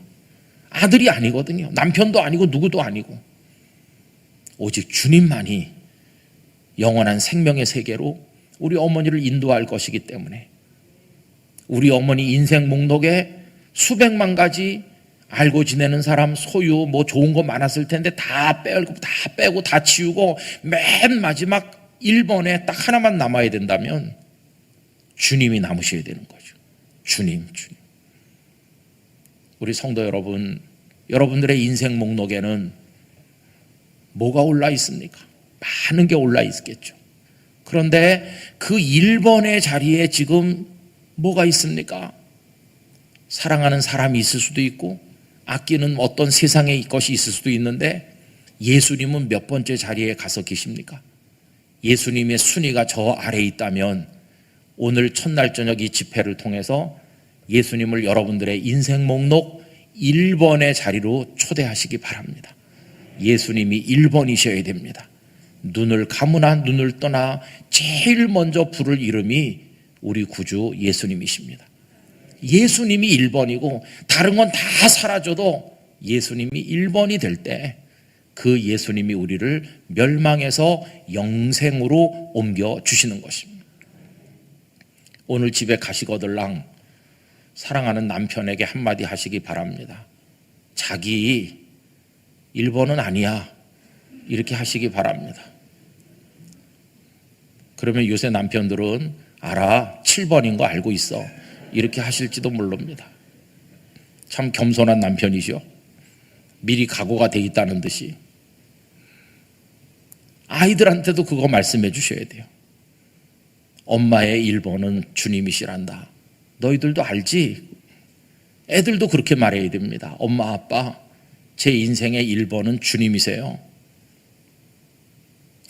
아들이 아니거든요. 남편도 아니고 누구도 아니고 오직 주님만이 영원한 생명의 세계로 우리 어머니를 인도할 것이기 때문에 우리 어머니 인생 목록에 수백만 가지 알고 지내는 사람, 소유, 뭐 좋은 거 많았을 텐데 다 빼고 다 치우고 맨 마지막 1번에 딱 하나만 남아야 된다면 주님이 남으셔야 되는 거죠. 주님. 우리 성도 여러분, 여러분들의 인생 목록에는 뭐가 올라 있습니까? 많은 게 올라 있겠죠. 그런데 그 1번의 자리에 지금 뭐가 있습니까? 사랑하는 사람이 있을 수도 있고 아끼는 어떤 세상의 것이 있을 수도 있는데 예수님은 몇 번째 자리에 가서 계십니까? 예수님의 순위가 저 아래에 있다면 오늘 첫날 저녁 이 집회를 통해서 예수님을 여러분들의 인생 목록 1번의 자리로 초대하시기 바랍니다. 예수님이 1번이셔야 됩니다. 눈을 감으나 눈을 떠나 제일 먼저 부를 이름이 우리 구주 예수님이십니다. 예수님이 1번이고 다른 건 다 사라져도 예수님이 1번이 될 때 그 예수님이 우리를 멸망에서 영생으로 옮겨 주시는 것입니다. 오늘 집에 가시거들랑 사랑하는 남편에게 한마디 하시기 바랍니다. 자기 1번은 아니야. 이렇게 하시기 바랍니다. 그러면 요새 남편들은 알아. 7번인 거 알고 있어. 이렇게 하실지도 모릅니다. 참 겸손한 남편이죠. 미리 각오가 돼 있다는 듯이. 아이들한테도 그거 말씀해 주셔야 돼요. 엄마의 1번은 주님이시란다. 너희들도 알지? 애들도 그렇게 말해야 됩니다. 엄마, 아빠, 제 인생의 1번은 주님이세요.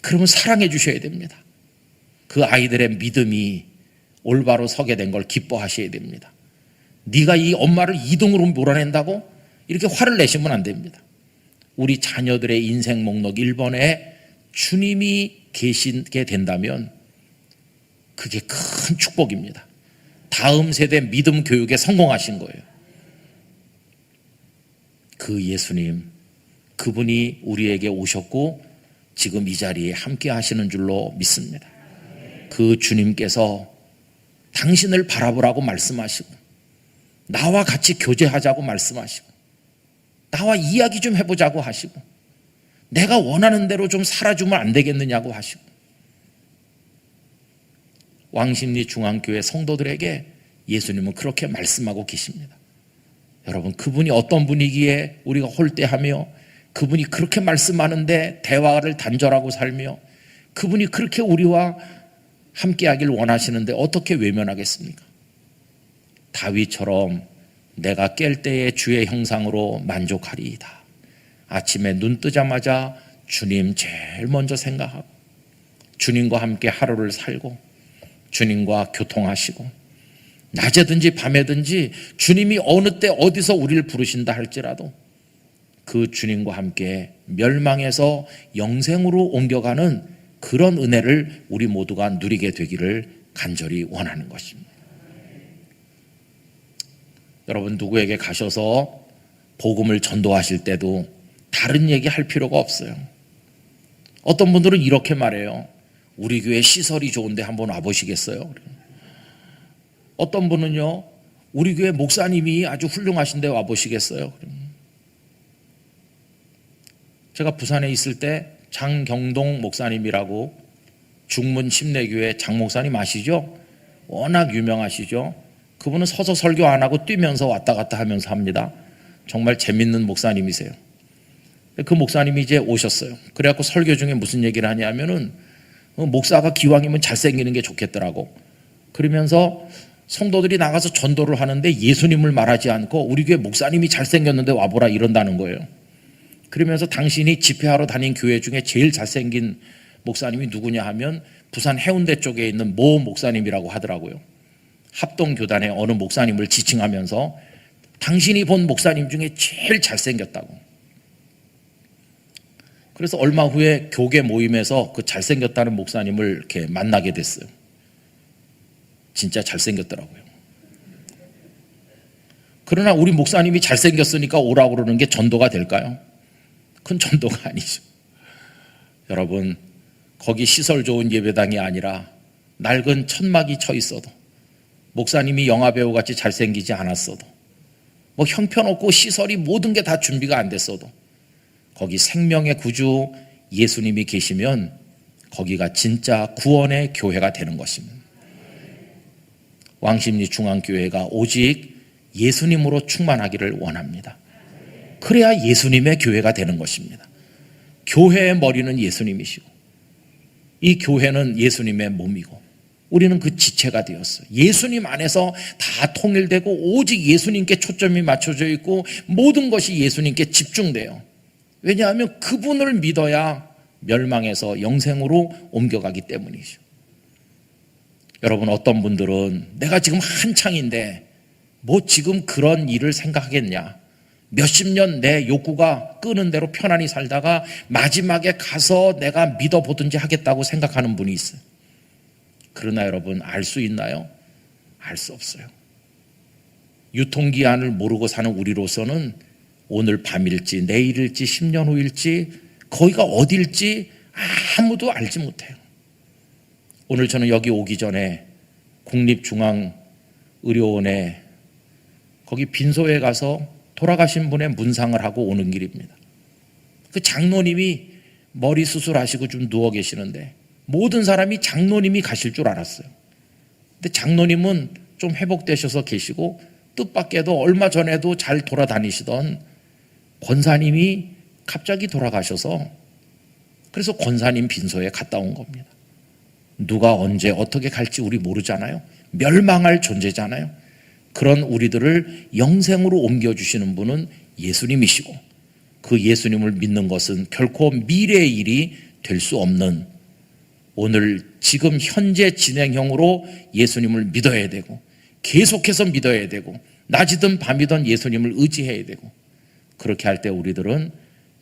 그러면 사랑해 주셔야 됩니다. 그 아이들의 믿음이 올바로 서게 된 걸 기뻐하셔야 됩니다. 네가 이 엄마를 2등으로 몰아낸다고? 이렇게 화를 내시면 안 됩니다. 우리 자녀들의 인생 목록 1번에 주님이 계시게 된다면 그게 큰 축복입니다. 다음 세대 믿음 교육에 성공하신 거예요. 그 예수님, 그분이 우리에게 오셨고 지금 이 자리에 함께 하시는 줄로 믿습니다. 그 주님께서 당신을 바라보라고 말씀하시고 나와 같이 교제하자고 말씀하시고 나와 이야기 좀 해보자고 하시고 내가 원하는 대로 좀 살아주면 안 되겠느냐고 하시고 왕십리 중앙교회 성도들에게 예수님은 그렇게 말씀하고 계십니다. 여러분, 그분이 어떤 분이기에 우리가 홀대하며 그분이 그렇게 말씀하는데 대화를 단절하고 살며 그분이 그렇게 우리와 함께하길 원하시는데 어떻게 외면하겠습니까? 다윗처럼 내가 깰 때에 주의 형상으로 만족하리이다. 아침에 눈 뜨자마자 주님 제일 먼저 생각하고 주님과 함께 하루를 살고 주님과 교통하시고 낮에든지 밤에든지 주님이 어느 때 어디서 우리를 부르신다 할지라도 그 주님과 함께 멸망에서 영생으로 옮겨가는 그런 은혜를 우리 모두가 누리게 되기를 간절히 원하는 것입니다. 여러분, 누구에게 가셔서 복음을 전도하실 때도 다른 얘기 할 필요가 없어요. 어떤 분들은 이렇게 말해요. 우리 교회 시설이 좋은데 한번 와보시겠어요? 어떤 분은요, 우리 교회 목사님이 아주 훌륭하신데 와보시겠어요? 제가 부산에 있을 때 장경동 목사님이라고 중문 침례교회 장 목사님 아시죠? 워낙 유명하시죠? 그분은 서서 설교 안 하고 뛰면서 왔다 갔다 하면서 합니다. 정말 재밌는 목사님이세요. 그 목사님이 이제 오셨어요. 그래갖고 설교 중에 무슨 얘기를 하냐면은 목사가 기왕이면 잘생기는 게 좋겠더라고. 그러면서 성도들이 나가서 전도를 하는데 예수님을 말하지 않고 우리 교회 목사님이 잘생겼는데 와보라 이런다는 거예요. 그러면서 당신이 집회하러 다닌 교회 중에 제일 잘생긴 목사님이 누구냐 하면 부산 해운대 쪽에 있는 모 목사님이라고 하더라고요. 합동교단의 어느 목사님을 지칭하면서 당신이 본 목사님 중에 제일 잘생겼다고. 그래서 얼마 후에 교계 모임에서 그 잘생겼다는 목사님을 이렇게 만나게 됐어요. 진짜 잘생겼더라고요. 그러나 우리 목사님이 잘생겼으니까 오라고 그러는 게 전도가 될까요? 그건 전도가 아니죠. 여러분, 거기 시설 좋은 예배당이 아니라 낡은 천막이 쳐 있어도, 목사님이 영화배우 같이 잘생기지 않았어도, 뭐 형편없고 시설이 모든 게 다 준비가 안 됐어도 거기 생명의 구주 예수님이 계시면 거기가 진짜 구원의 교회가 되는 것입니다. 왕십리 중앙교회가 오직 예수님으로 충만하기를 원합니다. 그래야 예수님의 교회가 되는 것입니다. 교회의 머리는 예수님이시고 이 교회는 예수님의 몸이고 우리는 그 지체가 되었어요. 예수님 안에서 다 통일되고 오직 예수님께 초점이 맞춰져 있고 모든 것이 예수님께 집중돼요. 왜냐하면 그분을 믿어야 멸망에서 영생으로 옮겨가기 때문이죠. 여러분, 어떤 분들은 내가 지금 한창인데 뭐 지금 그런 일을 생각하겠냐, 몇십 년 내 욕구가 끄는 대로 편안히 살다가 마지막에 가서 내가 믿어보든지 하겠다고 생각하는 분이 있어요. 그러나 여러분, 알 수 있나요? 알 수 없어요. 유통기한을 모르고 사는 우리로서는 오늘 밤일지 내일일지 10년 후일지 거기가 어딜지 아무도 알지 못해요. 오늘 저는 여기 오기 전에 국립중앙의료원에 거기 빈소에 가서 돌아가신 분의 문상을 하고 오는 길입니다. 그 장로님이 머리 수술하시고 좀 누워 계시는데 모든 사람이 장로님이 가실 줄 알았어요. 근데 장로님은 좀 회복되셔서 계시고 뜻밖에도 얼마 전에도 잘 돌아다니시던 권사님이 갑자기 돌아가셔서 그래서 권사님 빈소에 갔다 온 겁니다. 누가 언제 어떻게 갈지 우리 모르잖아요. 멸망할 존재잖아요. 그런 우리들을 영생으로 옮겨주시는 분은 예수님이시고 그 예수님을 믿는 것은 결코 미래의 일이 될 수 없는 오늘 지금 현재 진행형으로 예수님을 믿어야 되고 계속해서 믿어야 되고 낮이든 밤이든 예수님을 의지해야 되고 그렇게 할 때 우리들은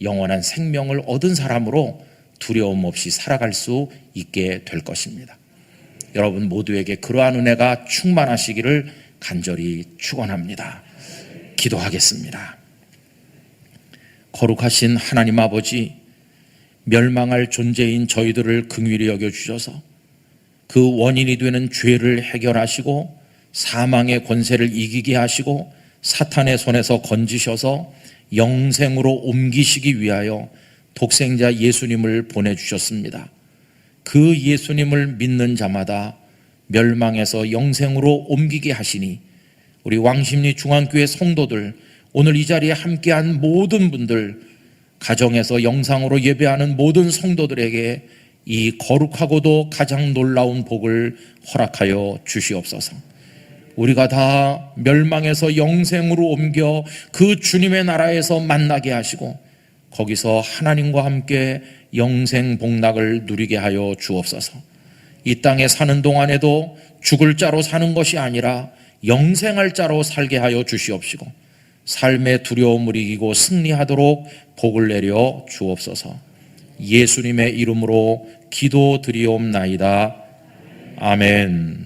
영원한 생명을 얻은 사람으로 두려움 없이 살아갈 수 있게 될 것입니다. 여러분 모두에게 그러한 은혜가 충만하시기를 간절히 축원합니다. 기도하겠습니다. 거룩하신 하나님 아버지, 멸망할 존재인 저희들을 긍휼히 여겨주셔서 그 원인이 되는 죄를 해결하시고 사망의 권세를 이기게 하시고 사탄의 손에서 건지셔서 영생으로 옮기시기 위하여 독생자 예수님을 보내주셨습니다. 그 예수님을 믿는 자마다 멸망에서 영생으로 옮기게 하시니 우리 왕십리 중앙교회 성도들, 오늘 이 자리에 함께한 모든 분들, 가정에서 영상으로 예배하는 모든 성도들에게 이 거룩하고도 가장 놀라운 복을 허락하여 주시옵소서. 우리가 다 멸망에서 영생으로 옮겨 그 주님의 나라에서 만나게 하시고 거기서 하나님과 함께 영생 복락을 누리게 하여 주옵소서. 이 땅에 사는 동안에도 죽을 자로 사는 것이 아니라 영생할 자로 살게 하여 주시옵시고 삶의 두려움을 이기고 승리하도록 복을 내려 주옵소서. 예수님의 이름으로 기도드리옵나이다. 아멘.